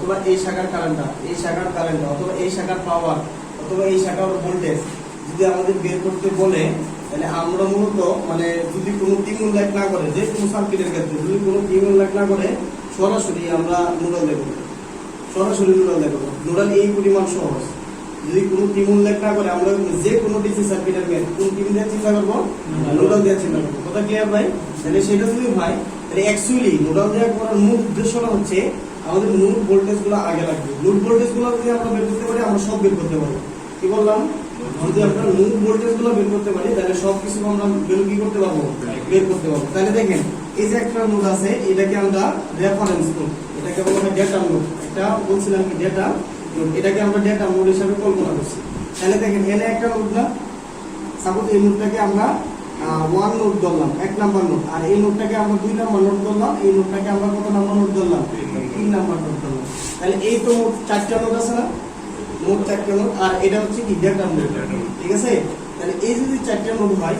অথবা এই শাখার কারেন্টটা, অথবা এই শাখার পাওয়ার, অথবা এই শাখার ভোল্টেজ যদি আমাদের বের করতে বলে, তাহলে আমরা মূলত মানে যদি কোনো টিম উল্লেখ না করে, যে কোনো সার্কিটের ক্ষেত্রে যদি কোনো টিম উল্লেখ না করে সরাসরি আমরা নোডাল দেখব, নোডাল এই পরিমাণ সহজ। যদি কোনো টিম উল্লেখ না করে আমরা যে কোনো ডিসি সার্কিটের ম্যাথ কোন টিম দিয়ে চিন্তা করবো, নোডাল দিয়ে চিন্তা করবো। কথা ক্লিয়ার ভাই? তাহলে সেটা যদি হয় তাহলে অ্যাকচুয়ালি নোডাল দেওয়া করার মূল উদ্দেশ্যটা হচ্ছে আমাদের নোড ভোল্টেজ গুলো আগে লাগবে। নোড ভোল্টেজ গুলো যদি আমরা বের করতে পারি আমরা সব বের করতে পারি। কি বললাম? যদি আমরা নোড ভোল্টেজ গুলো বের করতে পারি তাহলে সবকিছু আমরা কি করতে পারবো, বের করতে পারবো। তাহলে দেখেন এই যে একটা নোড আছে এটাকে আমরা রেফারেন্স নোড, এটাকে বলা হয় ডেটা নোড। এটা বলছিলাম কি ডেটা নোড, এটাকে আমরা ডেটা নোড হিসেবে কল্পনা করছি। তাহলে দেখেন এখানে একটা নোড না, সাপোজ এই নোডটাকে আমরা 1 নোড ধরলাম, 1 নাম্বার নোড, আর এই নোডটাকে আমরা 2 নাম্বার নোড ধরলাম, এই নোডটাকে আমরা কত নাম্বার নোড ধরলাম, 3 নাম্বার নোড ধরলাম। তাহলে এই তো মোট 4টা নোড আছে না, মোট 4টা নোড, আর এটা হচ্ছে কি ডেটা নোড। ঠিক আছে? তাহলে এই যদি 4টা নোড হয়,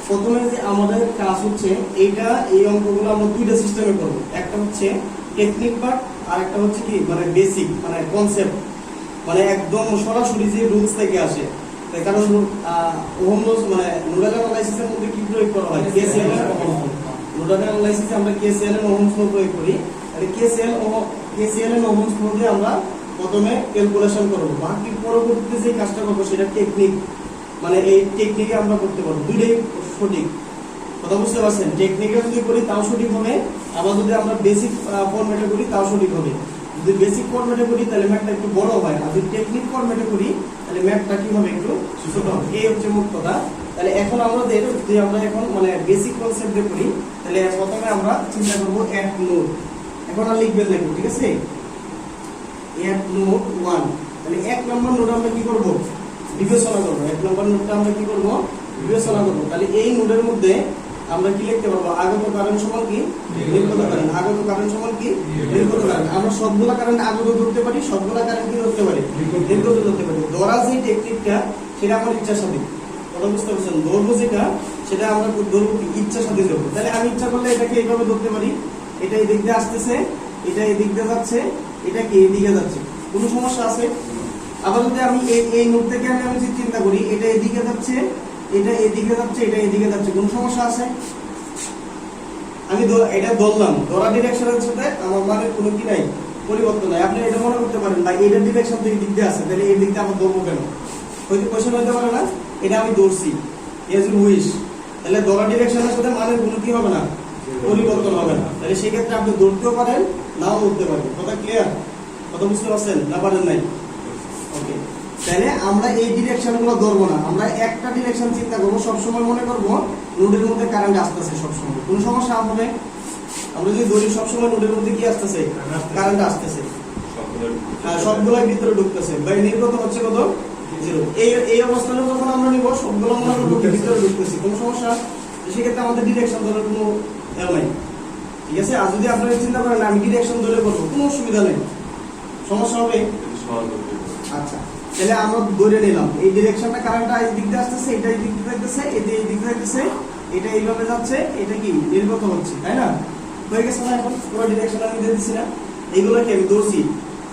প্রথমে যে আমাদের কাজ হচ্ছে এইটা, এই অঙ্কগুলো আমরা দুইটা সিস্টেমে করব। একটা হচ্ছে টেকনিক পার্ট, আর একটা হচ্ছে কি মানে বেসিক মানে কনসেপ্ট, মানে একদম সরাসরি যে রুলস থেকে আসে। কারণ ওহম লস মানে নোডাল অ্যানালাইসিসের মধ্যে কি প্রয়োগ করা হয়, কেসিএল এর ওহম ল। নোডাল অ্যানালাইসিসে আমরা কেসিএল এর ওহম ল প্রয়োগ করি। তাহলে কেসিএল এর ওহম ল দিয়ে আমরা প্রথমে ক্যালকুলেশন করব, বাকি পরবর্তীতে যে কাজটা করব সেটা টেকনিক, মানে এই টেকনিকে আমরা করতে পারবো। দুইটাই সঠিক, কথা বুঝতে পারছেন? টেকনিকে যদি করি তাও সঠিক হবে, আবার যদি আমরা বেসিক ফরম্যাটে করি তাও সঠিক হবে। যদি বেসিক ফরম্যাটে করি তাহলে ম্যাথটা একটু বড় হয়, আর যদি টেকনিক ফরম্যাটে করি তাহলে ম্যাথটা কি হবে, একটু ছোট হবে। এই হচ্ছে মোট কথা। তাহলে এখন আমাদের যদি আমরা এখন মানে বেসিক কনসেপ্টে করি, তাহলে প্রথমে আমরা চিন্তা করব অ্যাড নোড। এখন আর লিখবেন না, ঠিক আছে? Add node 1। তাহলে 1 নম্বর নোড আমরা কি করব, বিবেচনা করব। 1 নম্বর নোডটা আমরা কি করব, বিবেচনা করব। তাহলে এই নোডের মধ্যে আমরা কি লিখতে পারবো, আগত কারেন্ট সমান কি নির্গত কারেন্ট, আগত কারেন্ট সমান কি নির্গত কারেন্ট। আমরা সবগুলা কারেন্ট আগত ধরতে পারি, সবগুলা কারেন্ট কি ধরতে পারি, নির্গত ধরতে পারি। ধরা যে টেকনিকটা সেটা আমার ইচ্ছা স্বাধীন, কথা বুঝতে পারছেন? ধরবো যেটা সেটা আমরা ধরবো কি ইচ্ছা স্বাধীন ধরবো। তাহলে আমি ইচ্ছা করলে এটাকে এইভাবে ধরতে পারি, এটা এই দিক দিয়ে আসতেছে, এটা এই দিক দিয়ে যাচ্ছে, এটা কি এই দিকে যাচ্ছে, কোনো সমস্যা আছে? আবার যদি আমি এই নোড থেকে আমি চিন্তা করি, এটা এদিকে যাচ্ছে, এটা এদিকে যাচ্ছে, এটা এদিকে যাচ্ছে, কোন সমস্যা আছে? আমি এটা ধরলাম, ধরা ডিরেকশনের সাথে আমার মানে কোনো কি নাই, পরিবর্তন নাই। আপনি এটা মনে করতে পারেন ভাই এটার ডিরেকশন তো এই দিক দিয়ে আছে, তাহলে এই দিক দিয়ে আমার ধরবো কেন? হয়তো কোশ্চেন হতে পারে না, এটা আমি ধরছি এজ উইশ, তাহলে ধরা ডিরেকশনের সাথে মানে কোনো কি হবে না, পরিবর্তন হবে না। তাহলে সেই ক্ষেত্রে আপনি ধরতেও পারেন, নাও ধরতে পারেন। কথা ক্লিয়ার? কথা বুঝতে পারছেন না পারেন নাই? ওকে। তাহলে আমরা এই ডিরেকশনগুলো ধরবো না, আমরা একটা ডিরেকশন চিন্তা করবো। সবসময় মনে করবো নোডের মধ্যে কারেন্ট আসতেছে, সবসময় কোনো সমস্যা হবে? আমরা যদি ধরি সবসময় নোডের মধ্যে কি আসতেছে, কারেন্ট আসতেছে, সবগুলাই ভিতরে ঢুকতেছে, বাই নির্গত হচ্ছে কত, 0। এই অবস্থানে যখন আমরা নিব সবগুলো মনে করবো ভিতরে ঢুকতেছি, কোনো সমস্যা? সেক্ষেত্রে আমাদের ডিরেকশন ধরার কোনো নাই, ঠিক আছে? আর যদি আপনারা চিন্তা করেন আমি ডিরেকশন ধরে করবো, কোনো অসুবিধা নেই, সমস্যা হবে? আচ্ছা, তাহলে আমরা ধরে নিলাম এই ডিরেকশনটা কারেন্টটা এই দিক দিয়ে আসতেছে, এটা এই দিক দিয়ে যাইতেছে, এটা এই দিক দিয়ে যাইতেছে, এটা এইভাবে যাচ্ছে, এটা কি নির্গত হচ্ছে, তাই না? হয়ে গেছে না? এখন পুরো ডিরেকশন আমি দিয়ে দিচ্ছি না, এইগুলোকে আমি ধরছি।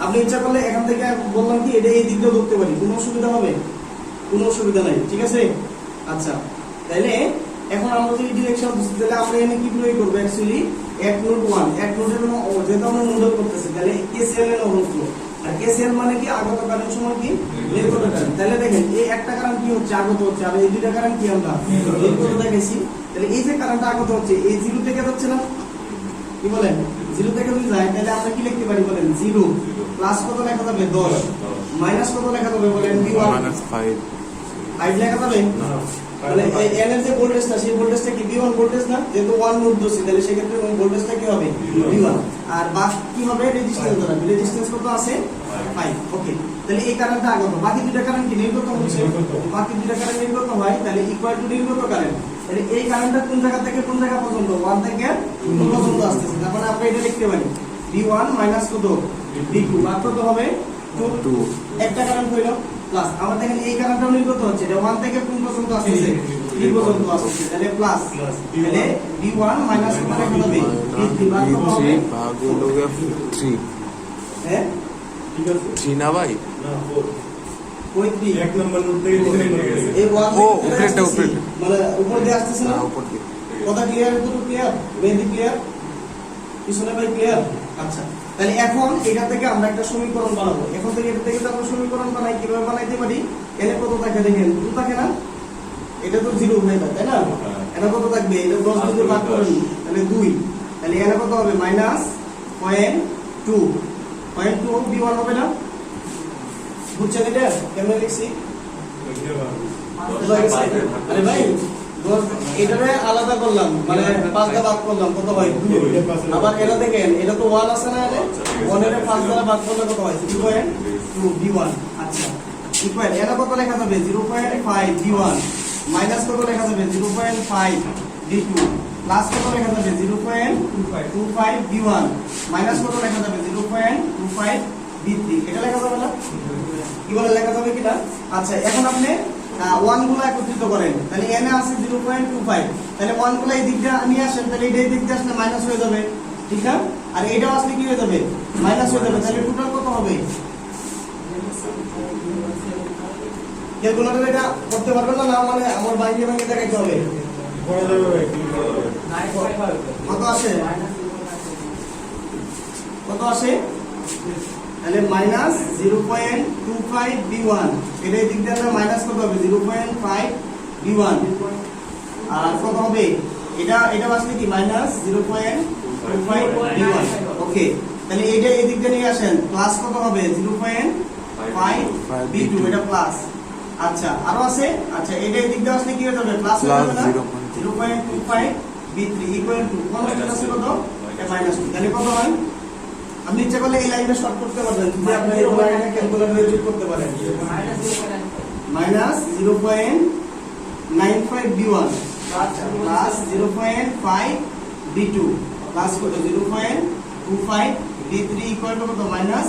আপনি ইচ্ছা করলে এখান থেকে বললাম কি এটা এই দিক দিয়ে ধরতে পারি, কোনো অসুবিধা হবে? কোনো অসুবিধা নাই, ঠিক আছে? আচ্ছা, তাহলে এখন আমরা যদি ডিরেকশন বুঝতে, তাহলে আমরা এখানে কি প্রয়োগ করবো, অ্যাকচুয়ালি এক নোড 1, এক নোডের যেহেতু আমরা নোডল করতেছি, তাহলে কেসিএল এর ওভারফ্লো। আর কেসিএল মানে কি আগত কারেন্ট সমান কি নির্গত কারেন্ট। তাহলে দেখেন এই একটা কারেন্ট কি হচ্ছে, আগত হচ্ছে, আর এই দুইটা কারেন্ট কি আমরা নির্গত দেখেছি। তাহলে এই যে কারেন্টটা আগত হচ্ছে এই 0 থেকে যাচ্ছে না, কি বলেন? 0 থেকে যদি যায় তাহলে আমরা কি লিখতে পারি বলেন, 0 প্লাস কত লেখা যাবে, 10 মাইনাস কত লেখা যাবে বলেন, -5 লেখা যাবে। মানে এন এর যে ভোল্টেজটা, সেই ভোল্টেজটা কি V1 ভোল্টেজ না? যেহেতু 1 নোড ধরছি, তাহলে সেক্ষেত্রে ভোল্টেজটা কি হবে, V1। আর বাকি কি হবে, রেজিস্ট্যান্স ধরা, রেজিস্ট্যান্স কত আছে, 5। ওকে, তাহলে এই কারেন্টটা আগত, বাকি দুইটা কারেন্ট কি নির্গত হচ্ছে, বাকি দুইটা কারেন্ট নির্গত হয়, তাহলে ইকুয়াল টু নির্গত কারেন্ট। তাহলে এই কারেন্টটা কোন জায়গা থেকে কোন জায়গা পর্যন্ত, 1 থেকে 2 পর্যন্ত আসতেছে। তার মানে আমরা এটা লিখতে পারি V1 মাইনাস কত, V2 আর কত হবে 2। একটা কারেন্ট হইল প্লাস, আমরা দেখেন এই কারেন্টটাও নির্গত হচ্ছে, এটা 1 থেকে কোন পর্যন্ত আসতেছে, 3 পর্যন্ত আসছে, তাহলে প্লাস, তাহলে V1 মাইনাস কত লেখা যাবে, V3 ভাগ কত হবে, 3 হ্যাঁ ঠিক আছে জি না ভাই না 4 ওই 3 এক নম্বর নোট থেকে 3 নম্বরে গেছে এই 1 ও, উপরেরটা, উপরেরটা। মানে উপর দিয়ে আসতেছে না না উপর দিকে কথা ক্লিয়ার পুরো ক্লিয়ার মেহেদি ক্লিয়ার পিছনে ভাই ক্লিয়ার আচ্ছা তাহলে এখন এটা থেকে আমরা একটা সমীকরণ বানাবো এখন থেকে এটা থেকে তো আমরা সমীকরণ বানাই কিভাবে বানাইতে পারি এনে কত থাকে দেখেন 2 থাকে না এটা তো 0 হয়ে যায় তাই না এটা কত থাকবে এটা 10 দিয়ে ভাগ করেন তাহলে 2 তাহলে এখানে কত হবে -0.2 0.2 b1 হবে না বুঝছেন এটা কেমনে লিখছি আরে ভাই এটারে আলাদা করলাম মানে 5 দ্বারা ভাগ করলাম কত হয় 2 আবার এটা দেখেন এটা তো 1 আছে না এখানে 1 এর 5 দ্বারা ভাগ করলে কত হয় 0.2 b1 আচ্ছা ইকুয়াল এটা কত লেখা যাবে 0.5 b1 মাইনাস কত লেখা যাবে 0.5 b2 প্লাস কত লেখা যাবে 0.25 b1 মাইনাস কত লেখা যাবে 0.25 b3 এটা লেখা যাবে না কি বলে লেখা যাবে কিনা আচ্ছা এখন আপনি 1 গুলো একত্রিত করেন তাহলে n এ আছে 0.25 তাহলে 1 গুলো এই দিকটা নিয়ে আসেন তাহলে এই দিক দিয়ে আসলে মাইনাস হয়ে যাবে ঠিক না আর এটাও আসলে কি হয়ে যাবে মাইনাস হয়ে যাবে তাহলে টোটাল কত হবে ক্যালকুলেটর এটা করতে পারবেন না মানে আমার বাইরে বাইরে দেখাইতে হবে করা যাবে ভাই কত আসে তাহলে মাইনাস 0.25 b1 এটা এই দিক দিয়ে মাইনাস কত হবে 0.5 b1 আর কত হবে এটা আসলে কি মাইনাস 0.25 b1 ওকে তাহলে এইটা এই দিক দিয়ে নিয়ে আসেন প্লাস কত হবে 0.5 b2 এটা প্লাস আচ্ছা আরো আছে আচ্ছা এটা এই দিক দিয়ে আসলে কি হয়ে যাবে প্লাস হয়ে যাবে না 0.25 b3 ইকুয়াল টু কনস্ট্যান্ট আছে কত এটা -2 তাহলে কত হয় আপনি ইচ্ছা করলে এই লাইনটা শর্ট করতে পারবেন যদি আপনি এই লাইনটা ক্যালকুলেটরে ইউজ করতে পারেন -0.95 b1 আচ্ছা প্লাস 0.5 b2 প্লাস কত 0.25 b3 ইকুয়াল টু কত -2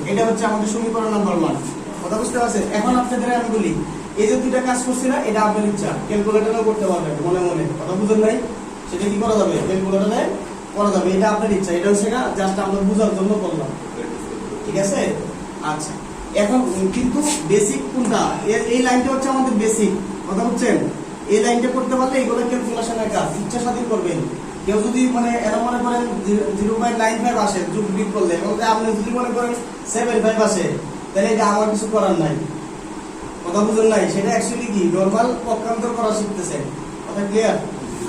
এটা হচ্ছে আমাদের সমীকরণ নাম্বার 1 কথা বুঝতে পারছেন এখন আপনাদের আমি বলি এই যে দুইটা কাজ করছি না এটা আপনার ইচ্ছা ক্যালকুলেটরেও করতে পারবেন মনে মনে কথা বুঝেন নাই সেটা কি করা যাবে ক্যালকুলেটরে করা যাবে এটা আপনার ইচ্ছা এটা হচ্ছে না জাস্ট আমরা বোঝার জন্য করলাম ঠিক আছে আচ্ছা এখন কিন্তু বেসিক কোনটা এই লাইনটা হচ্ছে আমাদের বেসিক কথা বুঝছেন এই লাইনটা করতে পারলে এগুলো ক্যালকুলেশনের কাজ ইচ্ছা স্বাধীন করবেন কেউ যদি মানে এরা মনে করেন 0.95 আসে যোগ বিয়োগ করলে এবং আপনি যদি মনে করেন 75 আসে তাহলে এটা আমার কিছু করার নাই কথা বুঝেন নাই সেটা অ্যাকচুয়ালি কি নরমাল পক্ষান্তর করা শিখতেছেন কথা ক্লিয়ার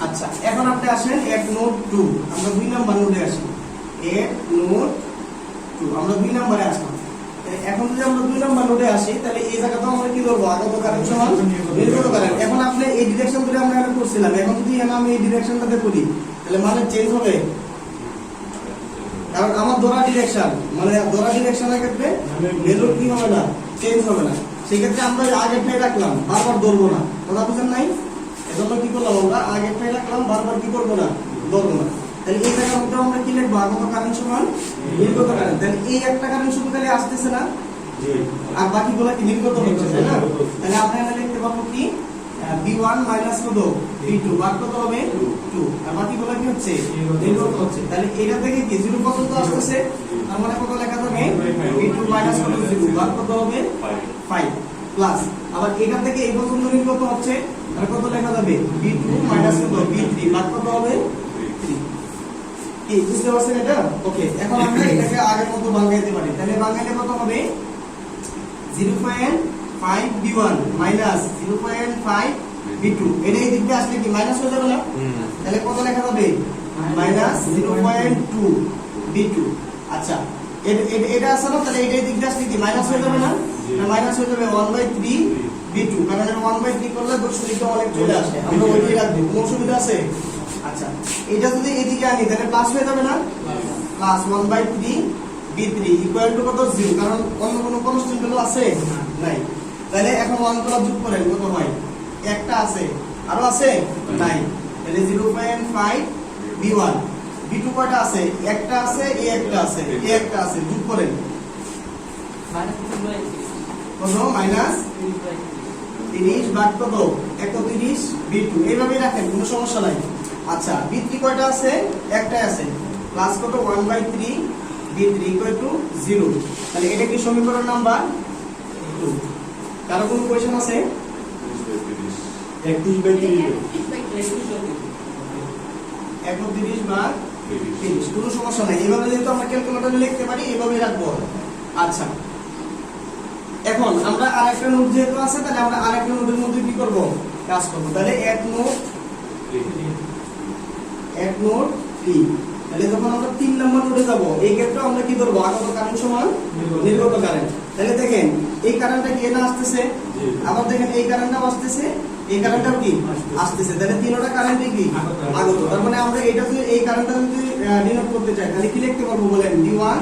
আচ্ছা এখন আপনি আসেন এক নোট 2 আমরা 2 নাম্বার নোটে আসি এক নোট 2 আমরা 2 নম্বরে আসলাম এখন যদি আমরা 2 নাম্বার নোটে আসি তাহলে এই জায়গাটা আমরা কি করব আগত কারণ সমান নির্গত কারণ এখন আপনি এই ডিরেকশন ধরে আমরা এটা করছিলাম এখন যদি আমি এই ডিরেকশনটাতে করি তাহলে মানে চেঞ্জ হবে কারণ আমার ধরা ডিরেকশন মানে ধরা ডিরেকশনের ক্ষেত্রে ভ্যালু কি হবে না চেঞ্জ হবে না সেই ক্ষেত্রে আমরা আগেরটাই রাখলাম বারবার ধরবো না কথা বুঝেন নাই এজন্য কি করলাম আমরা আগেরটাই রাখলাম বারবার কি করবো না ধরবো না তাহলে এই জায়গার মধ্যে আমরা কি লিখবো আগত কারণ সমান নির্গত কারণ তাহলে এই একটা কারণ শুধু তাহলে আসতেছে না আর বাকিগুলো কি নির্গত হচ্ছে তাই না তাহলে আমরা এখানে লিখতে পারবো কি b1 মাইনাস কত b2 বাদ কত হবে 2 আর বাকিগুলো কি হচ্ছে নির্গত হচ্ছে তাহলে এটা থেকে কি 0 পর্যন্ত আসছে তার মানে কত লেখা যাবে b2 মাইনাস কত 0 বাদ কত হবে 5 প্লাস আবার এটা থেকে এই পর্যন্ত নির্গত হচ্ছে আর কত লেখা যাবে b2 মাইনাস কত b3 বাদ কত হবে 3 এই বুঝতে পারছেন এটা ওকে এখন আমরা এটাকে আগের মতো ভাঙাইতে পারি তাহলে ভাঙাইলে কত হবে 0.5 b1 মাইনাস 0.5 b2 এটা এই দিকে আসলে কি মাইনাস হয়ে যাবে না তাহলে কত লেখা যাবে মাইনাস 0.2 b2 আচ্ছা এটা আছে না তাহলে এটা এই দিকে আসলে কি মাইনাস হয়ে যাবে না মাইনাস হয়ে যাবে 1/3 b2 কারণ এটা 1/3 করলে দশমিকটা অনেক চলে আসে আমরা ওইটাই রাখবো কোনো অসুবিধা আছে আচ্ছা এটা যদি এদিকে আনি তাহলে প্লাস হয়ে যাবে না প্লাস 1/3 b3 ইকুয়াল টু কত 0 কারণ অন্য কোনো কনস্ট্যান্ট ভ্যালু আছে নাই তাহলে এখন 1 গুলো যোগ করেন কত হয় একটা আছে আরো আছে নাই তাহলে 0.5 b1 b2 কয়টা আছে একটা আছে এই একটা আছে এই একটা আছে যোগ করেন কত মাইনাস 30 ভাগ কত 31 b2 এইভাবে রাখেন কোনো সমস্যা নাই আচ্ছা b3 কয়টা আছে একটাই আছে প্লাস কত 1/3 b3 ইকুয়াল টু 0। তাহলে এটা কি সমীকরণ নাম্বার 2। কারো কোনো কোশ্চেন আছে? 31 ভাগ 30, কোনো সমস্যা নাই। এভাবে যেহেতু আমরা ক্যালকুলেটরে লিখতে পারি, এভাবে রাখবো। আচ্ছা, এখন আমরা আরেকটা নোট যেহেতু আছে, তাহলে আমরা আরেকটা নোটের মধ্যে কি করব, কাজ করব। তাহলে এক নোট 3। তাহলে যখন আমরা 3 নম্বর নোটে যাব, এই ক্ষেত্রে আমরা কি ধরব, আগত কারেন্ট সমান নির্গত কারেন্ট। তাহলে দেখেন এই কারেন্টটা কি এটা আসতেছে, আবার দেখেন এই কারেন্টটাও আসতেছে, এই কারেন্টটাও কি আসতেছে। তাহলে তিনটা কারেন্টই কি আগত। তার মানে আমরা এটা যদি এই কারেন্টটা যদি নির্ণয় করতে চাই, তাহলে কি লিখতে পারবো বলেন, v1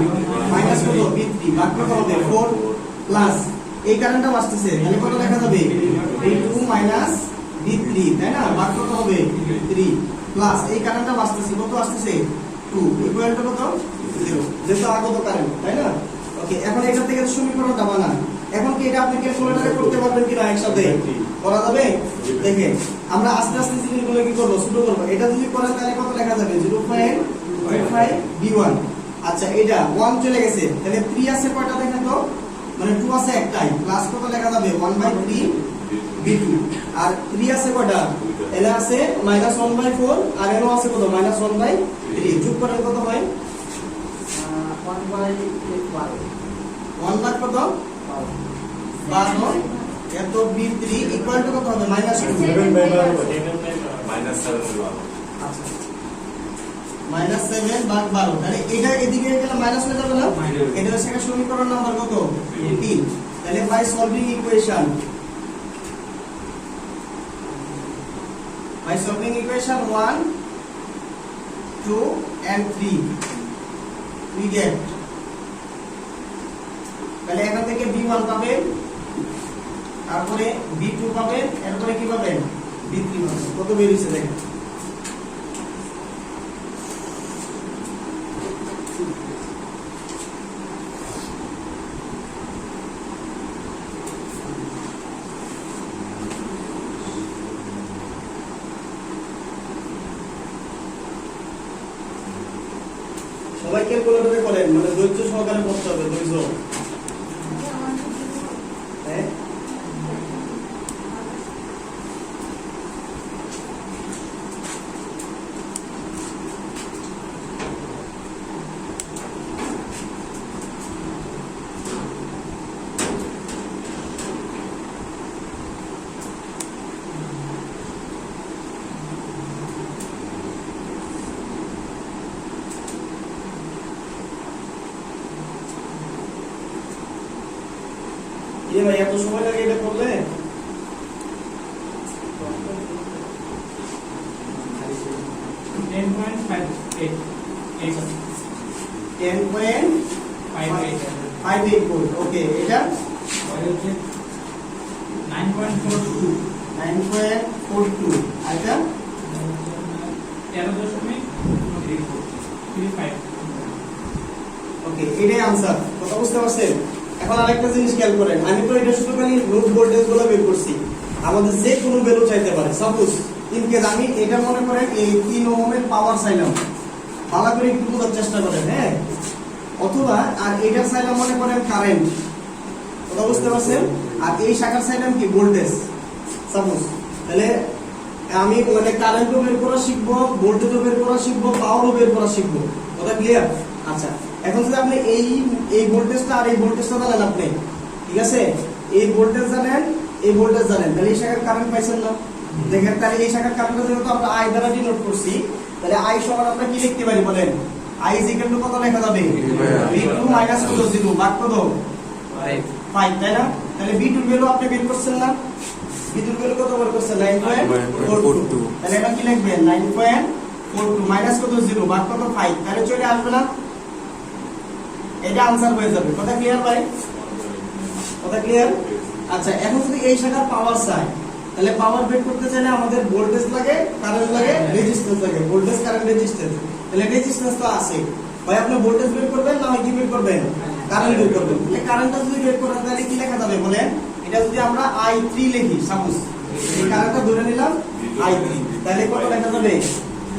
মাইনাস কত v3 ভাগ কত হবে 4 প্লাস এই কারেন্টটাও আসতেছে, তাহলে কত লেখা যাবে v2 মাইনাস v3, তাই না, ভাগ কত হবে 3 প্লাস এই কারেন্টটাও আসতেছে, কত আসতেছে 2 ইকুয়াল টু কত 0, যেটা আগত কারেন্ট, তাই না। ওকে, এখন এটা থেকে সমীকরণটা বানান। এখন কি এটা আপনি ক্যালকুলেটরে করতে পারবেন কিনা একসাথে? করা যাবে। দেখেন আমরা আস্তে আস্তে জিনিসগুলো কি করব, ছোট করব। এটা যদি করেন তাহলে কত লেখা যাবে 0.55 v1। আচ্ছা, এটা 1 চলে গেছে, তাহলে 3 আছে কয়টা দেখেন তো, মানে 2 আছে একটাই, প্লাস কত লেখা যাবে 1/3 v2। আর 3 আছে কয়টা, এলা আছে -1/4, আর এলো আছে কত -1/3। যোগ করেন কত হয় 1 ভাগ কত 12, এত v3 ইকুয়াল টু কত হবে -2। -7/12 -7 ভাগ 12, তাহলে এটা এদিকে গেলে মাইনাস হয়ে যাবে না, এটা হচ্ছে সমীকরণ নাম্বার কত 3। তাহলে by solving equation, by solving equation 1, 2 and 3 we get, তাহলে এখান থেকে v1 পাবেন, তারপরে v2 পাবেন, এরপরে কি পাবেন v3 পাবেন। কত বের হইছে দেখেন, সবাই ক্যালকুলেটরে করেন, মানে ধৈর্য সহকারে করতে হবে, ধৈর্য। হ্যাঁ, ভাই এত সময় লাগে এটা করলে? ওকে, এটা 9.42, আর এটা 13.35। ওকে, এটাই आंसर। কথা বুঝতে পারছেন? এখন আরেকটা জিনিস খেয়াল করেন, আমি তো এটা শুধু খালি নোট ভোল্টেজগুলো বের করছি, আমাদের যে কোনো ভ্যালু চাইতে পারে। সাপোজ ইন কেস আমি এটা মনে করেন এই 3 ওহমের পাওয়ার চাইলাম, ভালো করে একটু বোঝার চেষ্টা করেন, হ্যাঁ। অথবা আর এটা চাইলাম মনে করেন কারেন্ট, কথা বুঝতে পারছেন, আর এই শাখার চাইলাম কি ভোল্টেজ সাপোজ। তাহলে আমি মানে কারেন্টও বের করা শিখবো, ভোল্টেজও বের করা শিখবো, পাওয়ারও বের করা শিখবো। কথা ক্লিয়ার? আচ্ছা, এখন যদি আপনি এই ভোল্টেজটা আর এই ভোল্টেজটা জানেন, আপনি ঠিক আছে, এই ভোল্টেজ জানেন, এই ভোল্টেজ জানেন, তাহলে এই শাখার কারেন্ট পাইছেন না। দেখেন, তাহলে এই শাখার কারেন্টটা যেহেতু আমরা I দ্বারা ডিনোট করছি, তাহলে I সমান আমরা কি লিখতে পারি বলেন, I ইকুয়াল টু কত লেখা যাবে v2 মাইনাস কত 0 ভাগ কত 5, তাই না। তাহলে v2 এর ভ্যালু আপনি বের করছেন না, v2 এর ভ্যালু কত বের করছেন 9.42, তাহলে এটা কি লিখবেন 9.42 মাইনাস কত 0 ভাগ কত 5, তাহলে চলে আসবে না, এটা आंसर হয়ে যাবে। কথা ক্লিয়ার ভাই? কথা ক্লিয়ার? আচ্ছা, এখন যদি এই শাখার পাওয়ার চাই, তাহলে পাওয়ার বের করতে চাইলে আমাদের ভোল্টেজ লাগে, কারেন্ট লাগে, রেজিস্ট্যান্স লাগে। Voltage, current, resistance. তাহলে রেজিস্ট্যান্স তো আছে ভাই, আপনি ভোল্টেজ বের করবেন না হয় কি বের করবেন, কারেন্ট বের করবেন। তাহলে কারেন্টটা যদি বের করেন তাহলে কি লেখা যাবে বলেন, এটা যদি আমরা I3 লিখি সাপোজ, এই কারেন্টটা ধরে নিলাম I3, তাহলে কত লেখা যাবে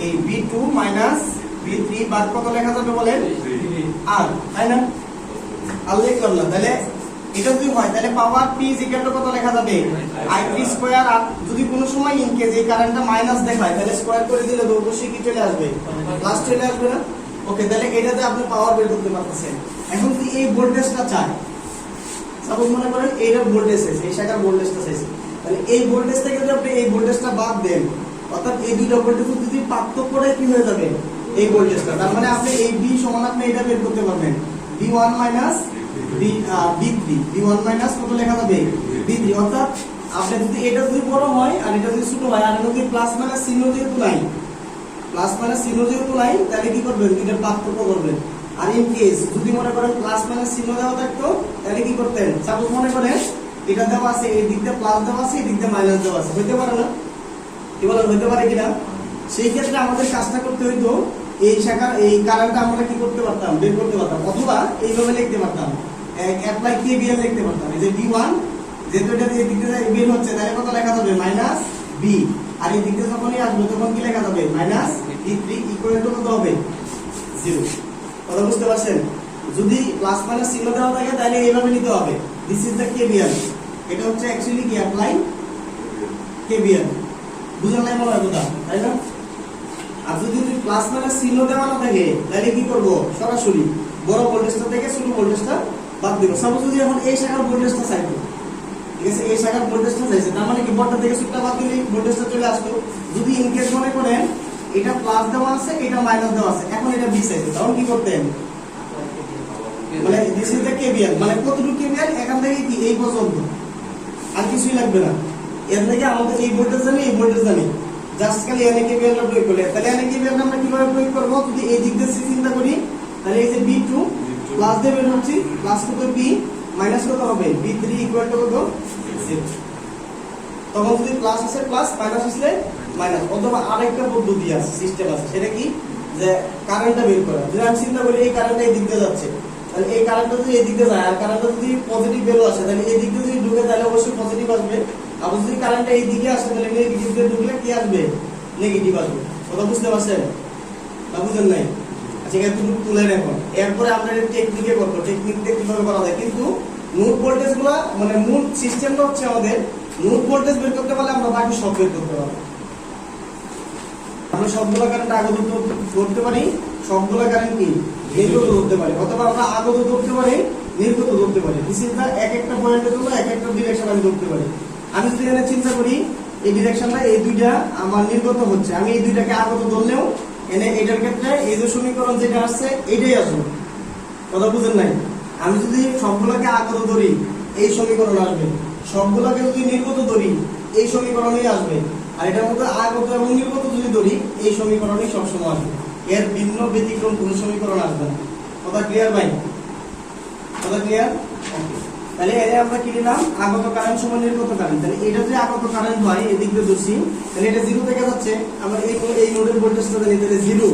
এই v2 মাইনাস v3 বাদ কত লেখা যাবে বলেন আর তাই না আর লিখলাম না তাহলে এটা যদি হয় তাহলে পাওয়ার p কত লেখা যাবে ip স্কয়ার। আর যদি কোনো সময় ইন কেস এই কারেন্টটা মাইনাস দেখায় তাহলে স্কয়ার করে দিলে তো অবশ্যই কি চলে আসবে প্লাস চলে আসবে না। ওকে তাহলে এটাতে আপনি পাওয়ার বের করতে পারতেছেন। এখন যদি এই ভোল্টেজটা চাই সাপোজ মনে করেন এইটার ভোল্টেজ আছে এই শাখার ভোল্টেজটা চাইছে তাহলে এই ভোল্টেজ থেকে যদি আপনি এই ভোল্টেজটা বাদ দেন অর্থাৎ এই দুইটা ভোল্টেজ যদি পার্থক্য করে কি হয়ে যাবে এই ভোল্টেজটা তার মানে আপনি এই b সমান আপনি এটা বের করতে পারবেন v1 v1 মাইনাস কত লেখা যাবে v3 অর্থাৎ আপনি যদি এটা যদি বড় হয় আর এটা যদি ছোট হয় আর যদি প্লাস মাইনাস চিহ্ন যেহেতু নাই তাহলে কি করবেন দুইটার পার্থক্য করবেন। আর ইন কেস যদি মনে করেন প্লাস মাইনাস চিহ্ন দেওয়া থাকতো তাহলে কি করতেন সাপোজ মনে করেন এটা দেওয়া আছে এই দিকটা প্লাস দেওয়া আছে এই দিকটা মাইনাস দেওয়া আছে হইতে পারে না কি বলেন হইতে পারে কিনা। সেই ক্ষেত্রে আমাদের কাজটা করতে হইতো এই শাখার এই কারেন্টটা আমরা কি করতে পারতাম বের করতে পারতাম অথবা এইভাবে লিখতে পারতাম অ্যাপ্লাই কেভিএল লিখতে পারতাম এই যে v1 যেহেতু এটা এই দিক থেকে বের হচ্ছে তাহলে কত লেখা যাবে মাইনাস b আর এই দিক থেকে যখনই আসবে তখন কি লেখা যাবে মাইনাস v3 ইকুয়াল টু কত হবে 0। কথা বুঝতে পারছেন। যদি প্লাস মাইনাস চিহ্ন দেওয়া থাকে তাহলে এইভাবে নিতে হবে দিস ইজ দ্য কেভিএল। এটা হচ্ছে অ্যাকচুয়ালি কি অ্যাপ্লাই কেভিএল বুঝলেন না মনে হয় কথা তাই না। আর যদি প্লাস মাইনাস চিহ্ন দেওয়া না থাকে তাহলে কি করব সরাসরি বড় ভোল্টেজটা থেকে ছোট ভোল্টেজটা বাদ দেব। সাপোজ যদি এখন এই শাখার ভোল্টেজটা চাইতো ঠিক আছে এই শাখার ভোল্টেজটা চাইছে তার মানে কি বড়টা থেকে ছোটটা বাদ দিলে ভোল্টেজটা চলে আসতো। যদি ইন কেস মনে করেন এটা প্লাস দেওয়া আছে এটা মাইনাস দেওয়া আছে এখন এটা বি চাইছে তখন কি করতেন মানে দিস ইজ দ্য কেভিএল মানে কতটুকু কেভিএল এখান থেকে কি এই পর্যন্ত আর কিছুই লাগবে না। এর থেকে আমাদের এই ভোল্টেজ জানি জাস্ট খালি এনে কেভিএলটা প্রয়োগ করলে তাহলে এনে কেভিএলটা আমরা কিভাবে প্রয়োগ করব যদি এই দিক দিয়ে চিন্তা করি তাহলে এই যে b2 প্লাস দিয়ে বের হচ্ছে প্লাস কত b মাইনাস কত হবে b3 ইকুয়াল টু কত 0। তখন যদি প্লাস আছে প্লাস মাইনাস আসলে মাইনাস অথবা আরেকটা পদ্ধতি আছে সিস্টেম আছে সেটা কি যে কারেন্টটা বের করা। যদি আমি চিন্তা করি এই কারেন্টটা এই দিক দিয়ে যাচ্ছে তাহলে এই কারেন্টটা যদি এই দিক দিয়ে যায় আর কারেন্টটা যদি পজিটিভ ভ্যালু আসে তাহলে এই দিক দিয়ে যদি ঢুকে তাহলে অবশ্যই পজিটিভ আসবে। আবার যদি কারেন্টটা এই দিকে আসে তাহলে নেগেটিভ দিয়ে ঢুকলে কি আসবে নেগেটিভ আসবে। কথা বুঝতে পারছেন না বুঝেন নাই। আচ্ছা এতটুকু তুলে রাখুন এরপরে আমরা টেকনিকে করব টেকনিকটা কিভাবে করা যায় কিন্তু নোড ভোল্টেজগুলো মানে মূল সিস্টেমটা হচ্ছে আমাদের নোড ভোল্টেজ বের করতে পারলে আমরা বাকি সব বের করতে পারবো। আমরা সবগুলো কারেন্ট আগত ধরতে পারি সবগুলো কারেন্ট কি নির্গত ধরতে পারি অথবা আমরা আগত ধরতে পারি নির্গত ধরতে পারি। দিস ইজ দা এক একটা পয়েন্টের জন্য এক একটা ডিরেকশন আমি ধরতে পারি। আমি যদি এখানে চিন্তা করি এই ডিরেকশনটা এই দুইটা আমার নির্গত হচ্ছে আমি এই দুইটাকে আগত ধরলেও এনে এটার ক্ষেত্রে এই যে সমীকরণ যেটা আসছে এইটাই আসবে। কথা বুঝেন নাই। আমি যদি সবগুলোকে আগত ধরি এই সমীকরণ আসবে সবগুলোকে যদি নির্গত ধরি এই সমীকরণই আসবে আর এটার মধ্যে আগত এবং নির্গত যদি ধরি এই সমীকরণই সবসময় আসবে এর ভিন্ন ব্যতিক্রম কোনো সমীকরণ আসবে না। কথা ক্লিয়ার ভাই কথা ক্লিয়ার। তাহলে এর আমরা কি নিলাম আগত কারেন্ট সমান নির্গত কারেন্ট তাহলে এটা যদি আগত কারেন্ট হয় এদিক দিয়ে ধরছি তাহলে এটা 0 থেকে যাচ্ছে আমরা এই নোডের ভোল্টেজটা জানি তাহলে 0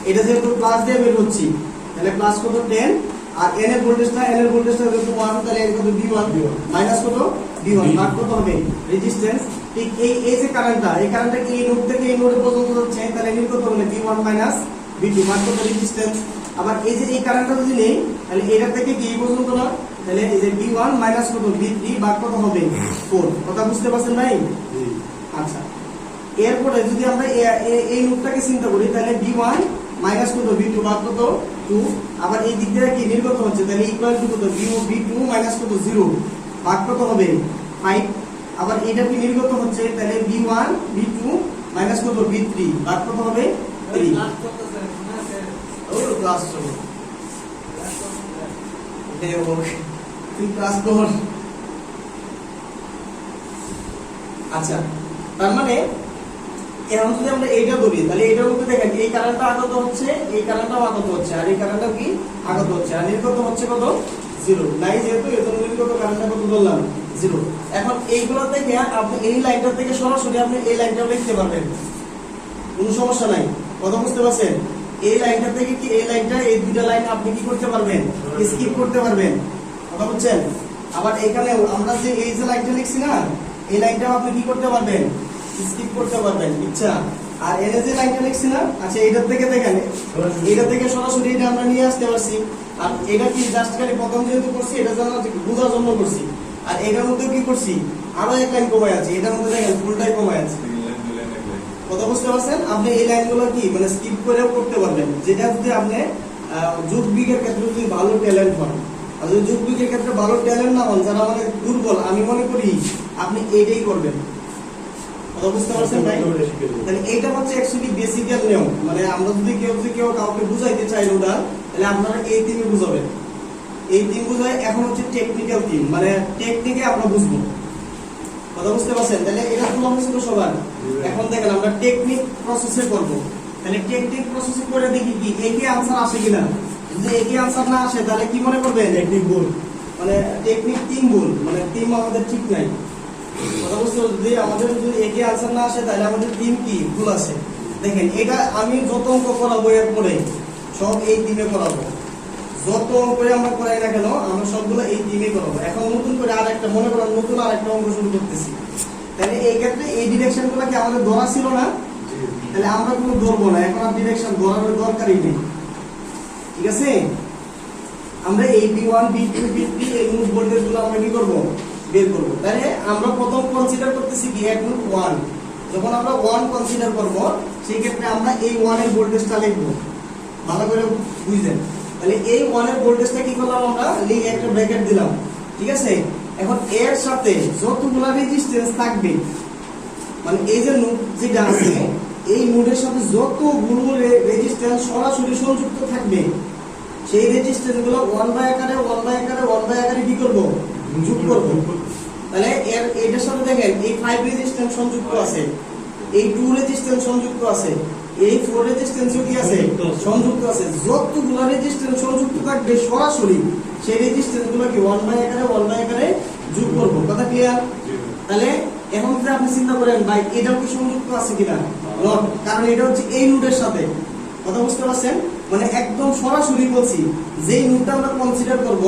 এটা যেহেতু প্লাস দিয়ে বের হচ্ছে তাহলে প্লাস কত 10 আর n এর ভোল্টেজটা যেহেতু 1 তাহলে এর কত v1 মাইনাস কত v1 ভাগ কত হবে রেজিস্ট্যান্স। ঠিক এই যে কারেন্টটা এই কারেন্টটা কি এই নোড থেকে এই নোড পর্যন্ত যাচ্ছে তাহলে নির্গত হবে v1 মাইনাস v2 ভাগ কত রেজিস্ট্যান্স। আবার এই যে এই কারেন্টটা যদি নেই তাহলে এটা থেকে কি এই পর্যন্ত না তাহলে এই যে v1 মাইনাস কত v3 ভাগ কত হবে 4। কথা বুঝতে পারছেন ভাই। আচ্ছা এরপরে যদি আমরা এই নোডটাকে চিন্তা করি তাহলে v1 মাইনাস কত v2 ভাগ কত 2 আবার এই দিক থেকে কি নির্গত হচ্ছে তাহলে ইকুয়াল টু কত v2 মাইনাস কত 0 ভাগ কত হবে 5 আবার এটা কি নির্গত হচ্ছে তাহলে v1 v2 মাইনাস কত v3 ভাগ কত হবে 3। ক্লাস চলো তুই ক্লাস কর। আচ্ছা তার মানে এখন যদি আমরা এইটা ধরি তাহলে এটার মধ্যে দেখেন এই কারেন্টটা আগত হচ্ছে এই কারেন্টটাও আগত হচ্ছে আর এই কারেন্টটাও কি আগত হচ্ছে আর নির্গত হচ্ছে কত 0 নাই যেহেতু এজন্য নির্গত কারেন্টটা কত বললাম 0। এখন এইগুলো থেকে আপনি এই লাইনটা থেকে সরাসরি আপনি এই লাইনটাও লিখতে পারবেন কোনো সমস্যা নাই। কথা বুঝতে পারছেন। এই লাইনটা থেকে কি এই লাইনটা এই দুইটা লাইন আপনি কি করতে পারবেন স্কিপ করতে পারবেন। কথা বুঝছেন। আবার এখানে আমরা যে এই যে লাইনটা লিখছি না এই লাইনটাও আপনি কি করতে পারবেন স্কিপ করতে পারবেন ইচ্ছা আর এর যে লাইনটা লিখছি না, আচ্ছা এইটার থেকে দেখেন, এটা থেকে সরাসরি এটা আমরা নিয়ে আসতে পারছি। আর এটা কি জাস্ট খালি প্রথম যেহেতু করছি এটা জানা বোঝার জন্য করছি। আর এটার মধ্যে কি করছি, আরো এক লাইন কমায় আছে, এটার মধ্যে দেখেন ফুলটাই কমায় আছে। কথা বুঝতে পারছেন? আপনি এই লাইনগুলো কি মানে স্কিপ করেও করতে পারবেন, যেটা যদি আপনি যোগ বিজ্ঞের ক্ষেত্রে যদি ভালো ট্যালেন্ট হন। আর যদি যোগ বিজ্ঞের ক্ষেত্রে ভালো ট্যালেন্ট না হন, যারা মানে দুর্বল, আমি মনে করি আপনি এইটাই করবেন। কথা বুঝতে পারছেন ভাই? তাহলে এইটা হচ্ছে অ্যাকচুয়ালি বেসিক্যাল নিয়ম। মানে আমরা যদি কেউ কাউকে বুঝাইতে চাই রুডার, তাহলে আপনারা এই তিনই বুঝাবেন। এই তিন বুঝায়। এখন হচ্ছে টেকনিক্যাল তিন, মানে টেকনিকে আমরা বুঝবো। কথা বুঝতে পারছেন? তাহলে এটা খোলা হয়েছিল সবার। এখন দেখেন আমরা টেকনিক প্রসেসে করব। তাহলে টেকনিক প্রসেসে করে দেখি কি একই আনসার আসে কিনা। যদি একই আনসার না আসে তাহলে কি মনে করবেন? টেকনিক ভুল, মানে টেকনিক তিন ভুল, মানে তিন আমাদের ঠিক নাই। কথা বুঝতে পারছেন? যদি আমাদের যদি একই আনসার না আসে তাহলে আমাদের তিন কি ভুল আছে। দেখেন এটা আমি যত অঙ্ক করাবো এরপরে সব এই তিনে করাবো। যত অঙ্ক আমরা করাই না কেন আমরা সবগুলো এই তিনে করাবো। এখন নতুন করে আরেকটা মনে করেন নতুন আরেকটা অঙ্ক শুরু করতেছি। তাহলে এই ক্ষেত্রে এই ডিরেকশন গুলো কি আমাদের ধরা ছিল না? তাহলে আমরা কোনো ধরবো না, এখন আর ডিরেকশন ধরার দরকারই নেই। ঠিক আছে? আমরা এই B1 B2 B3 এই গ্রুপ ভোল্টেজ গুলো আমরা কি করব? বের করব। তাহলে আমরা প্রথম কনসিডার করতেছি কি এক গ্রুপ 1। যখন আমরা 1 কনসিডার করব সেই ক্ষেত্রে আমরা এই 1 এর ভোল্টেজটা লিখব। ভালো করে বুঝেন। তাহলে এই 1 এর ভোল্টেজটা কি করলাম আমরা? লিখে একটা ব্র্যাকেট দিলাম। ঠিক আছে? এখন এর সাথে যতগুলা রেজিস্ট্যান্স থাকবে, মানে এই যে নোড যেটা আছে এই নোডের সাথে যতগুলো রেজিস্ট্যান্স সরাসরি সংযুক্ত থাকবে সেই রেজিস্ট্যান্স গুলো 1 বাই আকারে 1 বাই আকারে 1 বাই আকারে কি করব? যোগ করব। তাহলে এটার সাথে দেখেন এই 5 রেজিস্ট্যান্স সংযুক্ত আছে, এই 2 রেজিস্ট্যান্স সংযুক্ত আছে, এই 4 রেজিস্ট্যান্স কি আছে? সংযুক্ত আছে। যতগুলো রেজিস্ট্যান্স সংযুক্ত থাকবে সরাসরি সেই রেজিস্ট্যান্স গুলো কি 1 বাই আকারে 1 বাই আকারে যোগ করব। কথা ক্লিয়ার? তাহলে এখন যদি আপনি চিন্তা করেন ভাই এটাও কি সংযুক্ত আছে কিনা? নট, কারণ এটা হচ্ছে এই নোডের সাথে। কথা বুঝতে পারছেন? মানে একদম সরাসরি বলছি, যেই নোডটা আমরা কনসিডার করব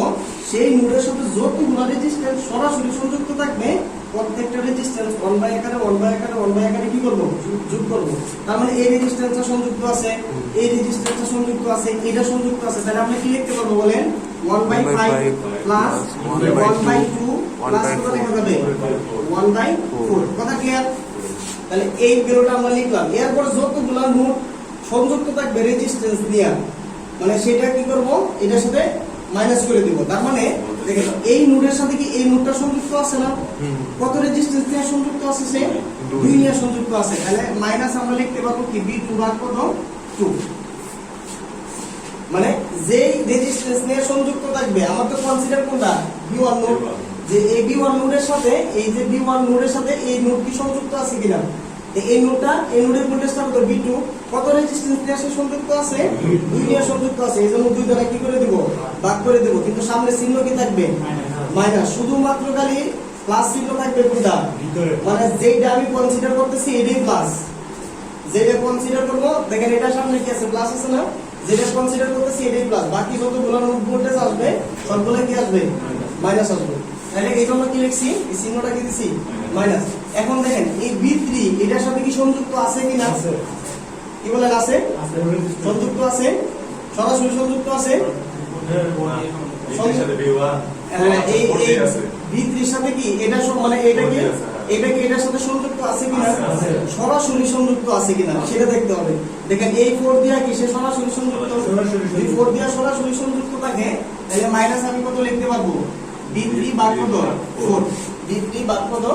সেই নোডের সাথে যতগুলো রেজিস্ট্যান্স সরাসরি সংযুক্ত থাকবে প্রত্যেকটা রেজিস্ট্যান্স 1 বাই আকারে 1 বাই আকারে 1 বাই আকারে কি করব? যোগ করব। তার মানে এই রেজিস্ট্যান্সটা সংযুক্ত আছে, এই রেজিস্ট্যান্সটা সংযুক্ত আছে, এটা সংযুক্ত আছে। তাহলে আমরা কি লিখতে পারবো বলেন? 1 বাই 5 প্লাস 1 বাই 2 প্লাস কত লেখা যাবে? 1 বাই 4। কথা ক্লিয়ার? তাহলে এই বেরোটা আমরা লিখলাম। এরপর যতগুলো নোড সংযুক্ত থাকবে রেজিস্ট্যান্স নিয়ে, মানে সেটা কি করব? এটার সাথে মাইনাস করে দিব। তার মানে দেখেন এই নোডের সাথে কি এই নোডটা সংযুক্ত আছে না? কত রেজিস্ট্যান্স নিয়ে সংযুক্ত আছে? সে 2 নিয়ে সংযুক্ত আছে। তাহলে মাইনাস আমরা লিখতে পারবো কি B2 ভাগ কত? 2। মানে যেই রেজিস্ট্যান্স নিয়ে সংযুক্ত থাকবে আমার তো কনসিডার কোনটা? B1 node. যে এই B1 নোডের সাথে এই যে B1 নোডের সাথে এই নোড কি সংযুক্ত আছে কিনা? এই নোডটা এই নোডের ভোল্টেজটা কত? B2। কত রেজিস্ট্যান্স নিয়ে সংযুক্ত আছে? 2 নিয়ে সংযুক্ত আছে। এইজন্য 2 দ্বারা কি করে দেব? ভাগ করে দেব। কিন্তু সামনে চিহ্ন কি থাকবে? মাইনাস। শুধুমাত্র খালি প্লাস চিহ্ন থাকবে কোনটা? মানে যেটা আমি কনসিডার করতেছি এটাই প্লাস। যেটা কনসিডার করব দেখেন এটা সামনে কি আছে? প্লাস আছে না? যেটা কনসিডার করতেছি এটাই প্লাস। বাকি যতগুলো নোড ভোল্টেজ আসবে সবগুলো কি আসবে? মাইনাস আসবে। তাহলে এই জন্য কি লিখছি? এই চিহ্নটা কি দিছি? মাইনাস। এখন দেখেন এই B3 এটার সাথে কি সংযুক্ত আছে কিনা? কি বলেন? আছে। সংযুক্ত আছে, সরাসরি সংযুক্ত আছে। এই B3 এর সাথে কি এটা মানে এটা কি এটার সাথে সংযুক্ত আছে কিনা? সরাসরি সংযুক্ত আছে কিনা সেটা দেখতে হবে। দেখেন এই 4 দিয়া কি সে সরাসরি সংযুক্ত? যদি 4 দিয়া সরাসরি সংযুক্ত থাকে তাহলে মাইনাস আমি কত লিখতে পারবো? B3 ভাগ কত? 4। B3 ভাগ কত?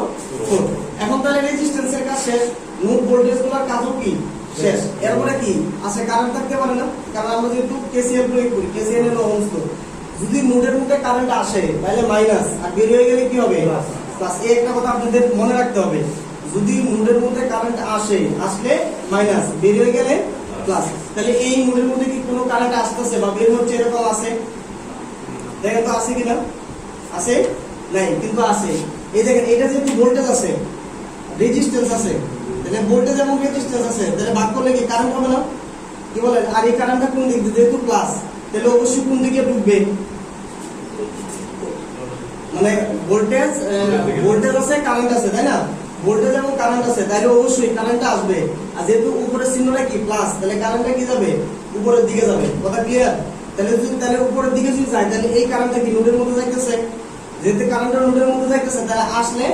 4। এখন তাহলে রেজিস্ট্যান্সের কাজ শেষ, নোড ভোল্টেজগুলোর কাজও কি শেষ। এরপরে কি আছে? কারেন্ট থাকতে পারে না, কারণ আমরা যেহেতু KCL প্রয়োগ করি, KCL এর অংশ। যদি নোডের মধ্যে কারেন্ট আসে তাহলে মাইনাস, আর বের হয়ে গেলে কি হবে? প্লাস। এই একটা কথা আপনাদের মনে রাখতে হবে, যদি নোডের মধ্যে কারেন্ট আসলে মাইনাস, বের হয়ে গেলে প্লাস। তাহলে এই নোডের মধ্যে কি কোনো কারেন্ট আসতেছে বা বের হচ্ছে এরকম আছে? দেখেন তো আছে কিনা? আছে? নাই, কিন্তু আছে। এই দেখেন এটা যেহেতু ভোল্টেজ আছে, রেজিস্ট্যান্স আছে, তাহলে ভোল্টেজ এবং রেজিস্ট্যান্স আছে, তাহলে ভাগ করলে কি কারেন্ট হবে না? কি বলেন? আর এই কারেন্টটা কোন দিক দিয়ে? যেহেতু প্লাস, তাহলে অবশ্যই কোন দিকে ঢুকবে? মানে ভোল্টেজ আছে, কারেন্ট আছে, তাই না? ভোল্টেজ এবং কারেন্ট আছে তাহলে অবশ্যই কারেন্টটা আসবে। আর যেহেতু উপরের চিহ্নটা কি প্লাস, তাহলে কারেন্টটা কি যাবে উপরের দিকে যাবে। কথা ক্লিয়ার? তাহলে উপরের দিকে যদি যায় তাহলে এই কারেন্টটা কি নোডের মধ্যে যাইতেছে, যেহেতু কারেন্টটা নোডের মধ্যে যাইতেছে তাহলে আসলে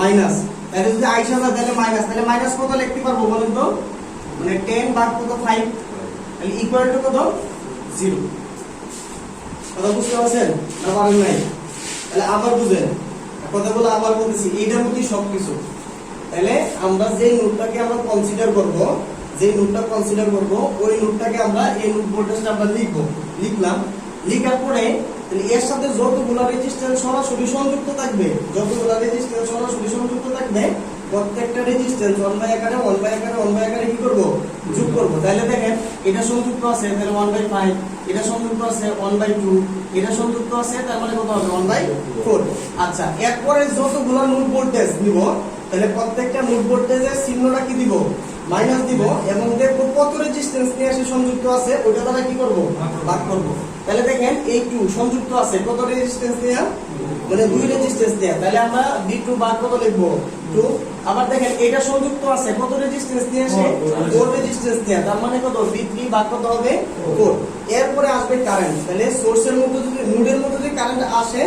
মাইনাস, তাহলে যদি আইসা যায় তাহলে মাইনাস, তাহলে মাইনাস কত লিখতে পারবো বলেন তো, মানে 10 ভাগ কত 5, তাহলে ইকুয়াল টু কত 0। কথা বুঝতে পারছেন না পারেন নাই? তাহলে আবার বুঝেন কথাগুলো আবার বলতেছি, এইটার মধ্যে সবকিছু। তাহলে আমরা যে নোডটাকে আমরা কনসিডার করব, যে নোডটা কনসিডার করব ওই নোডটাকে আমরা এই নোড ভোল্টেজটা আমরা লিখলাম। লিখার পরে তাহলে এর সাথে যতগুলো রেজিস্ট্যান্স সরাসরি সংযুক্ত থাকবে, যতগুলো রেজিস্ট্যান্স সরাসরি সংযুক্ত থাকবে প্রত্যেকটা রেজিস্ট্যান্স 1 বাই আকারে 1 বাই আকারে 1 বাই আকারে কি করব যোগ করব। তাহলে দেখেন এটা সংযুক্ত আছে তাহলে 1/5, এটা সংযুক্ত আছে 1/2, এটা সংযুক্ত আছে তার মানে কত হবে 1/4। আচ্ছা এরপরে যতগুলো নোড ভোল্টেজ নিব তাহলে প্রত্যেকটা নোড ভোল্টেজের চিহ্নটা কি দিব মাইনাস দিব, এবং দেখবো কত রেজিস্ট্যান্স নিয়ে এসে সংযুক্ত আছে ওইটা দ্বারা কি করব ভাগ করব। তাহলে দেখেন এই 2 সংযুক্ত আছে কত রেজিস্ট্যান্স নিয়ে, মানে 2 রেজিস্ট্যান্স নিয়ে, তাহলে আমরা v2 ভাগ কত লিখব 2। আবার দেখেন এটা সংযুক্ত আছে কত রেজিস্ট্যান্স নিয়ে এসে 4 রেজিস্ট্যান্স নিয়ে, তার মানে কত v3 ভাগ কত হবে 4। এরপরে আসবে কারেন্ট, তাহলে সোর্সের মধ্যে যদি নোডের মধ্যে যদি কারেন্ট আসে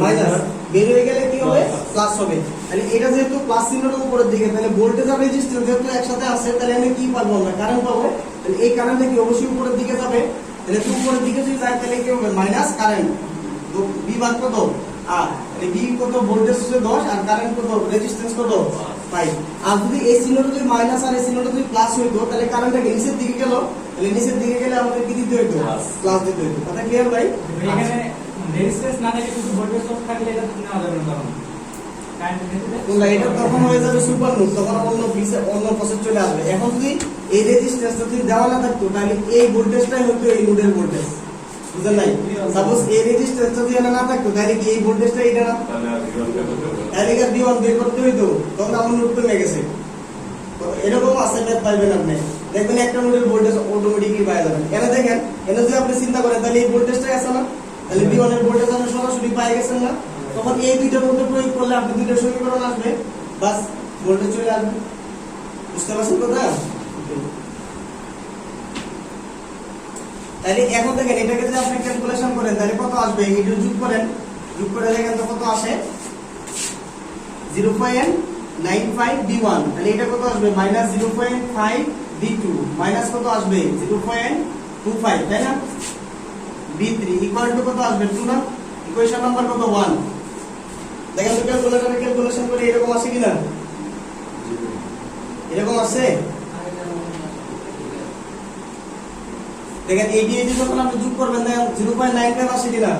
মাইনাস, বের হয়ে গেলে কি হবে প্লাস হবে। তাহলে এটা যেহেতু প্লাস চিহ্নটা উপরের দিকে, তাহলে ভোল্টেজ আর রেজিস্ট্যান্স যেহেতু একসাথে আছে তাহলে আমি কি পাবো আমরা কারেন্ট পাবো। তাহলে এই কারেন্টটা কি অবশ্যই উপরের দিকে যাবে, তাহলে তো উপরের দিকে যদি যায় তাহলে কি হবে মাইনাস কারেন্ট, তো v ভাগ কত আর তাহলে v কত ভোল্টেজ হচ্ছে 10 আর কারেন্ট কত রেজিস্ট্যান্স কত 5। আর যদি এই চিহ্নটা যদি মাইনাস আর এই চিহ্নটা যদি প্লাস হইতো তাহলে কারেন্টটা নিচের দিকে গেল, তাহলে নিচের দিকে গেলে আমাদের কি দিতে হইতো প্লাস দিতে হইতো। কথা ক্লিয়ার ভাই? এখানে রেজিস্ট্যান্স না থাকে কিন্তু ভোল্টেজ সোর্স থাকলে এটা নেওয়া যাবে না তখন তোমরা এটা তখন হয়ে যাবে সুপার নোড, তখন অন্য প্রসেস চলে আসবে। এখন যদি এই রেজিস্ট্যান্সটা যদি দেওয়া না থাকতো তাহলে এই ভোল্টেজটাই হতো এই নোডের ভোল্টেজ, বুঝলেন নাই? সাপোজ এই রেজিস্ট্যান্সটা যদি না থাকতো তাহলে কি এই ভোল্টেজটা এটা না, তাহলে কি V1 বের করতে হইতো, তখন আমার নোড কমে গেছে। তো এরকম অ্যাসাইনমেন্ট পাইবেন আপনি, দেখবেন একটা নোডের ভোল্টেজ অটোমেটিকলি পাওয়া যাবেন। এখানে দেখেন এখানে যদি আপনি চিন্তা করেন তাহলে এই ভোল্টেজটাই আছে না, তাহলে V1 এর ভোল্টেজ আপনি সরাসরি পেয়ে গেছেন না, তখন এই দুইটা ভোল্টেজ প্রয়োগ করলে আপনি দুইটা সমীকরণ আসবে, বাস ভোল্টেজ চলে আসবে। বুঝতে পারছেন কথা? তাহলে এখন দেখেন এটাকে যদি আপনি ক্যালকুলেশন করেন তাহলে কত আসবে, এটা যোগ করেন, যোগ করে দেখেন তো কত আসে 0.95 V1, তাহলে এটা কত আসবে মাইনাস 0.5 V2 মাইনাস কত আসবে 0.25, তাই না? V3 ইকুয়াল টু কত আসবে 2 না, ইকুয়েশন নাম্বার কত 1। দেখেন তো ক্যালকুলেটরে ক্যালকুলেশন করে এরকম আসে কিনা, এরকম আসে। দেখেন এই দিয়ে যখন আপনি যোগ করবেন দেখেন 0.95 আসে কিনা,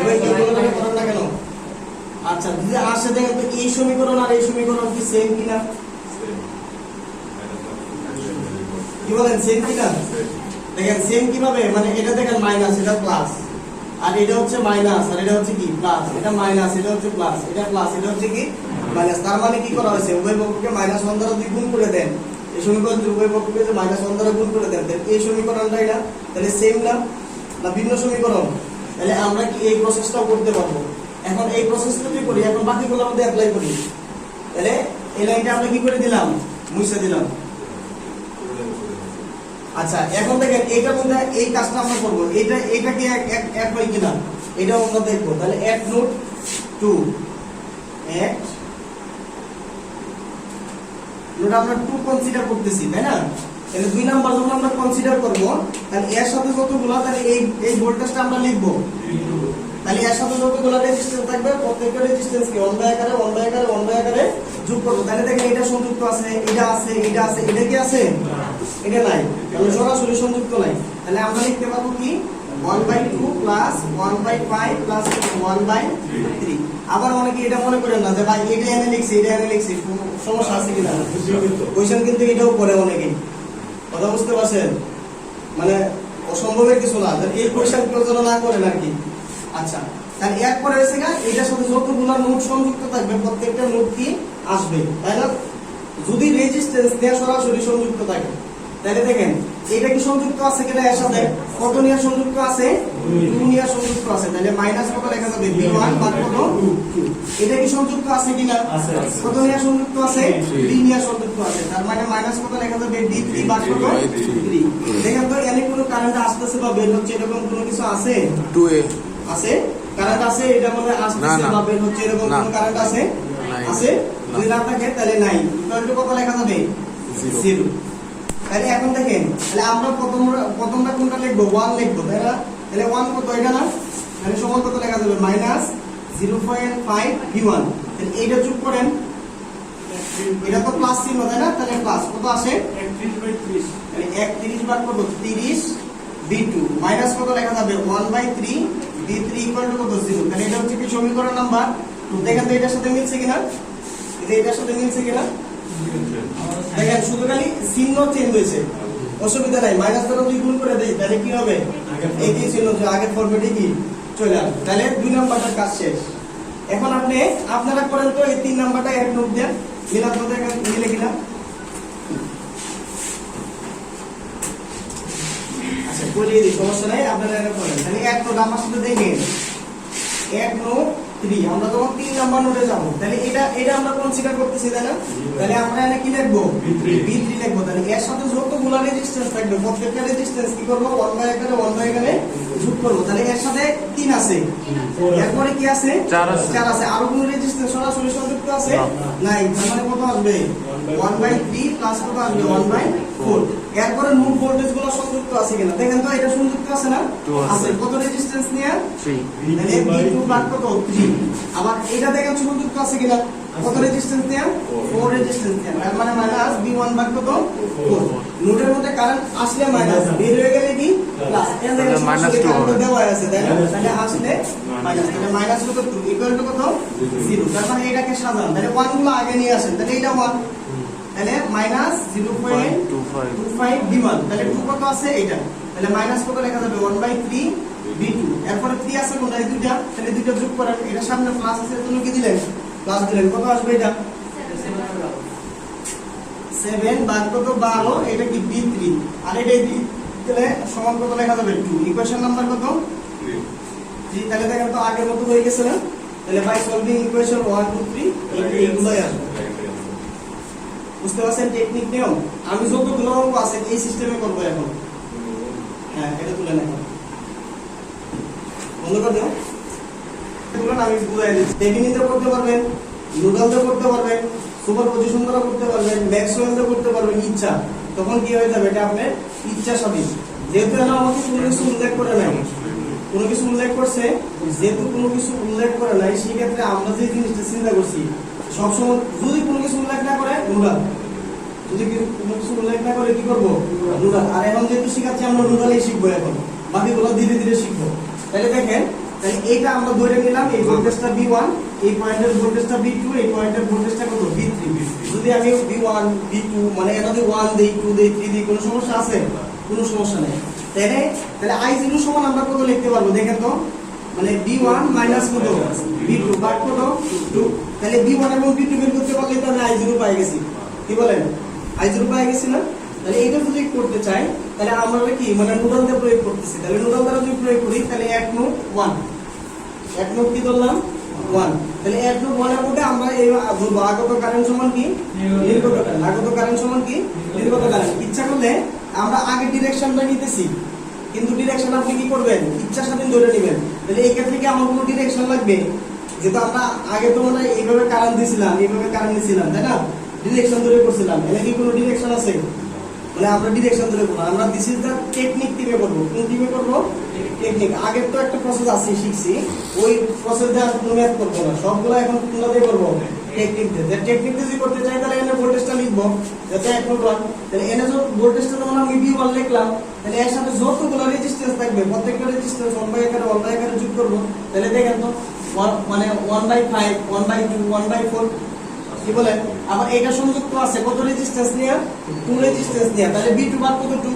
এবার ক্যালকুলেটরে করেন না কেন? আচ্ছা যদি আসে দেখেন তো এই সমীকরণ আর এই সমীকরণ কি সেম কিনা, কি বলেন সেম কিনা? দেখেন সেম কিভাবে, মানে এটা দেখেন মাইনাস এটা প্লাস, আর এটা হচ্ছে মাইনাস আর এটা হচ্ছে কি প্লাস, এটা মাইনাস এটা হচ্ছে প্লাস, এটা প্লাস এটা হচ্ছে কি মাইনাস। তার মানে কি করা হয়েছে উভয় পক্ষকে -1 দ্বারা যদি গুণ করে দেন, এই সমীকরণ উভয় পক্ষকে যে -1 দ্বারা গুণ করে দেন তাহলে এই সমীকরণটা এটা তাহলে সেম না, না ভিন্ন সমীকরণ? তাহলে আমরা কি এই প্রসেসটাও করতে পারবো। এখন এই প্রসেসটা যদি করি এখন বাকিগুলো আমাদের অ্যাপ্লাই করি, তাহলে এই লাইনটা আমরা কি করে দিলাম মুছে দিলাম। আচ্ছা এখন দেখেন এইটার মধ্যে এই কাজটা আমরা করব, এটা কি এক হয় কিনা এটাও আমরা দেখবো। তাহলে এক নোট 2 এক নোট আমরা 2 কনসিডার করতেছি, তাই না? তাহলে 2 নাম্বার যখন আমরা কনসিডার করব তাহলে এর সাথে যতগুলো তাহলে এই ভোল্টেজটা আমরা লিখব, তাহলে এর সাথে যতগুলো রেজিস্ট্যান্স থাকবে প্রত্যেকটা রেজিস্ট্যান্সকে 1 বাই আকারে 1 বাই আকারে 1 বাই আকারে যোগ করব। তাহলে দেখেন এটা সংযুক্ত আছে, এটা আছে, এটা আছে, এটা কি আছে, এটা নাই, তাহলে সরাসরি সংযুক্ত নাই। তাহলে আমরা লিখতে পারবো কি 1/2 প্লাস 1/5 প্লাস 1/3। আবার অনেকে এটা মনে করেন না যে ভাই এটা এনে লিখছি এটা এনে লিখছি, সমস্যা আছে কিনা, কোশ্চেন কিন্তু এটাও করে অনেকেই, কথা বুঝতে পারছেন? মানে অসম্ভবের কিছু না, এই কোশ্চেন কেউ যেন না করেন আর কি। আচ্ছা তাহলে এরপরে এসে গা এটার সাথে যতগুলো নোড সংযুক্ত থাকবে প্রত্যেকটা নোড কি আসবে, তাই না? যদি রেজিস্ট্যান্স দিয়ে সরাসরি সংযুক্ত থাকে তাহলে দেখেন এটা কি সংযুক্ত আছে কিনা এর সাথে? কত নিয়ে সংযুক্ত আছে? 2 নিয়ে সংযুক্ত আছে। তাহলে মাইনাস কত লেখা যাবে? b1 ভাগ কত? 2। এটা কি সংযুক্ত আছে কিনা? আছে। কত নিয়ে সংযুক্ত আছে? 3 নিয়ে সংযুক্ত আছে। তার মানে মাইনাস কত লেখা যাবে? d3 ভাগ কত? 3। দেখেন তো এখানে কোনো কারেন্ট আসতেছে বা বের হচ্ছে এরকম কোনো কিছু আছে? 2a আছে? কারেন্ট আছে? এটা মনে হয় আসতেছে না, না। বা বের হচ্ছে এরকম না। কোনো কারেন্ট আছে? নাই। আছে? না। যদি না থাকে তাহলে নাই। তাহলে কত লেখা যাবে? 0। তাহলে এখন দেখেন, তাহলে আমরা প্রথমটা কোনটা লিখবো? 1 লিখবো, তাই না? তাহলে 1 কত এটা না? তাহলে সমান কত লেখা যাবে? Minus 0.5 v1। তাহলে এইটা যোগ করেন, এটা তো প্লাস চিহ্ন, তাই না? তাহলে প্লাস কত আসে? 31/30 তাহলে 31 ভাগ কত? 30 v2 মাইনাস কত লেখা যাবে? 1/3 v3 ইকুয়াল টু কত? 0। তাহলে এটা হচ্ছে কি সমীকরণ নাম্বার 2। দেখেন তো এটার সাথে মিলছে কিনা? এটার সাথে মিলছে কিনা? দেখেন শুধু খালি চিহ্ন চেঞ্জ হয়েছে, অসুবিধা নাই। মাইনাস দ্বারা যদি গুণ করে দেই তাহলে কি হবে? একই চিহ্ন, আগের ফরম্যাটে কি চলে আসবে। তাহলে 2 নাম্বারটার কাজ শেষ। এখন আপনারা করেন তো এই 3 নাম্বারটা এক নোট দেন, মিলাদ মধ্যে মিলে কিনা? আচ্ছা করিয়ে দিই, সমস্যা নাই, আপনারা এটা করেন। তাহলে এক নোট আমার সাথে দেখেন, এক নোট 3। আমরা যখন 3 নাম্বার নোটে যাব, তাহলে এটা আমরা কনসিডার করতেছি, তাই না? তাহলে আমরা এখানে কি লিখবো? v3 লিখবো। তাহলে এর সাথে যতগুলো রেজিস্ট্যান্স থাকবে প্রত্যেকটা রেজিস্ট্যান্স কি করব? 1/এখানে যোগ করব। তাহলে এর সাথে 3 আছে, এরপরে কি আছে? 4 আছে। 4 আছে। আর কোনো রেজিস্ট্যান্স সরাসরি সংযুক্ত আছে? নাই। তার মানে কত আসবে? 1/3 প্লাস কত আসবে? 1/4। এরপরে নোড ভোল্টেজ গুলো সংযুক্ত আছে কিনা দেখেন তো। এটা সংযুক্ত আছে না? আছে। কত রেজিস্ট্যান্স নিয়ে? 3 তাহলে v2 ভাগ কত? 3। আবার এটা দেখেন সংযুক্ত আছে কিনা? কত রেজিস্ট্যান্স নিয়ে? 4 রেজিস্ট্যান্স নিয়ে। তার মানে মাইনাস v1 ভাগ কত? 4। নোডের মধ্যে কারেন্ট আসলে মাইনাস, বের হয়ে গেলে কি প্লাস। এর দেখেন মাইনাস সরাসরি 2 কারেন্ট হবে। দেওয়া আছে, তাই না? তাহলে আসলে মাইনাস। তাহলে মাইনাস কত? 2 ইকুয়াল টু কত? 0। তার মানে এটাকে সাজান। তাহলে 1 গুলো আগে নিয়ে আসেন। তাহলে এটা 1, তাহলে মাইনাস 0.25 v1। তাহলে 2 কত আছে? এটা। তাহলে মাইনাস কত লেখা যাবে? 1/3 v2। এরপরে 3 আছে কোনটা? এই দুইটা। তাহলে দুইটা যোগ করেন, এটা সামনে প্লাস আছে এজন্য কি দিলেন? প্লাস দিলেন। কত আসবে এটা? 7 ভাগ কত? 12। এটা কি v3 আর এটা তাহলে সমান কত লেখা যাবে? 2। ইকুয়েশন নাম্বার কত? 3। তাহলে দেখেন তো আগের মতো হয়ে গেছে না? তাহলে বাই সলভিং ইকুয়েশন 1 2 3 এইগুলোই আসবে। বুঝতে পারছেন টেকনিক নিয়ম? আমি যতগুলো অঙ্ক আছে এই সিস্টেমে করবো এখন। হ্যাঁ এটা তুলে নেব, বন্ধ করে দাও। এগুলো আমি বুঝাই দিচ্ছি। টেকনিকও করতে পারবেন, নুডলও করতে পারবেন, সুপার পজিশন দ্বারা করতে পারবেন, ম্যাক্সওয়েলও করতে পারবেন ইচ্ছা। তখন কি হয়ে যাবে? এটা আপনার ইচ্ছা স্বাধীন। যেহেতু এটা আমাকে কোনো কিছু উল্লেখ করে নাই, কোনো কিছু উল্লেখ করছে, যেহেতু কোনো কিছু উল্লেখ করে নাই, সেই ক্ষেত্রে আমরা যে জিনিসটা চিন্তা করছি সবসময় যদি কোনো কিছু উল্লেখ না করে নুডল, যদি কোনো কিছু উল্লেখ না করে কি করবো? নুডল। আর এখন যেহেতু শিখাচ্ছি আমরা নুডলেই শিখবো, এখন বাকিগুলো ধীরে ধীরে শিখবো। তাহলে দেখেন, তাহলে এইটা আমরা ধরে নিলাম এই ভোল্টেজটা v1, এই পয়েন্টের ভোল্টেজটা v2, এই পয়েন্টের ভোল্টেজটা কত? v3। যদি আমি v1 v2 মানে এটা যদি 1 দেই 2 দেই 3 দেই কোনো সমস্যা আছে? কোনো সমস্যা নেই। তাহলে i0 সমান আমরা কত লিখতে পারবো দেখেন তো? মানে v1 মাইনাস কত? v2 ভাগ কত? 2। তাহলে v1 এবং v2 বের করতে পারলে তো আমি i0 পেয়ে গেছি। কি বলেন? i0 পেয়ে গেছি না? তাহলে এইটা যদি করতে চাই তাহলে আমরা কি মানে নুডল দিয়ে প্রয়োগ করতেছি। তাহলে নুডল দ্বারা যদি প্রয়োগ করি তাহলে এক নোট 1, এক নোট কি ধরলাম? 1। তাহলে এক নোট 1 এর মধ্যে আমরা এই বলবো আগত কারেন্ট সমান কি? নির্গত কারেন্ট। আগত কারেন্ট সমান কি? নির্গত কারেন্ট। ইচ্ছা করলে আমরা আগে ডিরেকশনটা নিতেছি, কিন্তু ডিরেকশন আপনি কি করবেন? ইচ্ছা স্বাধীন ধরে নেবেন। তাহলে এই ক্ষেত্রে কি আমার কোনো ডিরেকশন লাগবে? যেহেতু আমরা আগে তো মানে এইভাবে কারেন্ট দিছিলাম, এইভাবে কারেন্ট দিছিলাম, তাই না? ডিরেকশন ধরে করছিলাম। এখানে কি কোনো ডিরেকশন আছে? মানে আমরা ডিরেকশন ধরে করবো। আমরা দিস ইজ দ্য টেকনিক টিমে করবো। কোন টিমে করবো? টেকনিক। আগের তো একটা প্রসেস আছে শিখছি, ওই প্রসেস দিয়ে কোনো ম্যাথ করবো না, সবগুলো এখন কোনটা দিয়ে করবো? টেকনিক দিয়ে। টেকনিক দিয়ে যদি করতে চাই তাহলে এখানে ভোল্টেজটা লিখবো, যাতে এক নোট 1। তাহলে এখানে যখন ভোল্টেজটা যখন আমি v1 লিখলাম, তাহলে এর সাথে যতগুলো রেজিস্ট্যান্স থাকবে প্রত্যেকটা রেজিস্ট্যান্স 1/1 যোগ করবো। তাহলে দেখেন তো মানে 1/5 1/2 1/4 কি বলেন? আবার এটা সংযুক্ত আছে কত রেজিস্ট্যান্স নিয়ে? 2 রেজিস্ট্যান্স নিয়ে। তাহলে v2 ভাগ কত? 2।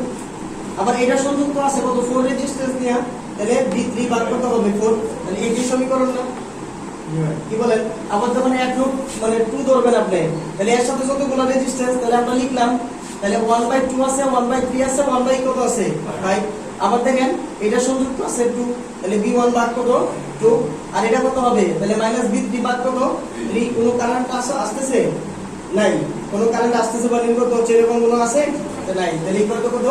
আবার এটা সংযুক্ত আছে কত? 4 রেজিস্ট্যান্স নিয়ে। তাহলে v3 ভাগ কত হবে? 4। তাহলে এই যে সমীকরণ না? কি বলেন? আবার যখন এক নোট মানে 2 ধরবেন আপনি, তাহলে এর সাথে যতগুলো রেজিস্ট্যান্স তাহলে আমরা লিখলাম তাহলে 1/2 আছে 1/3 আছে 1 কত আছে 5 আবার দেখেন এটা সংযুক্ত আছে 2 তাহলে b1 ভাগ কত 2 আর এটা কত হবে তাহলে -b3 ভাগ কত 3 কোনো কারেন্ট আসতেছে নাই কোনো কারেন্ট আসতেছে বা নির্গত হচ্ছে এরকম কোনো আছে নাই তাহলে ইকুয়াল টু কত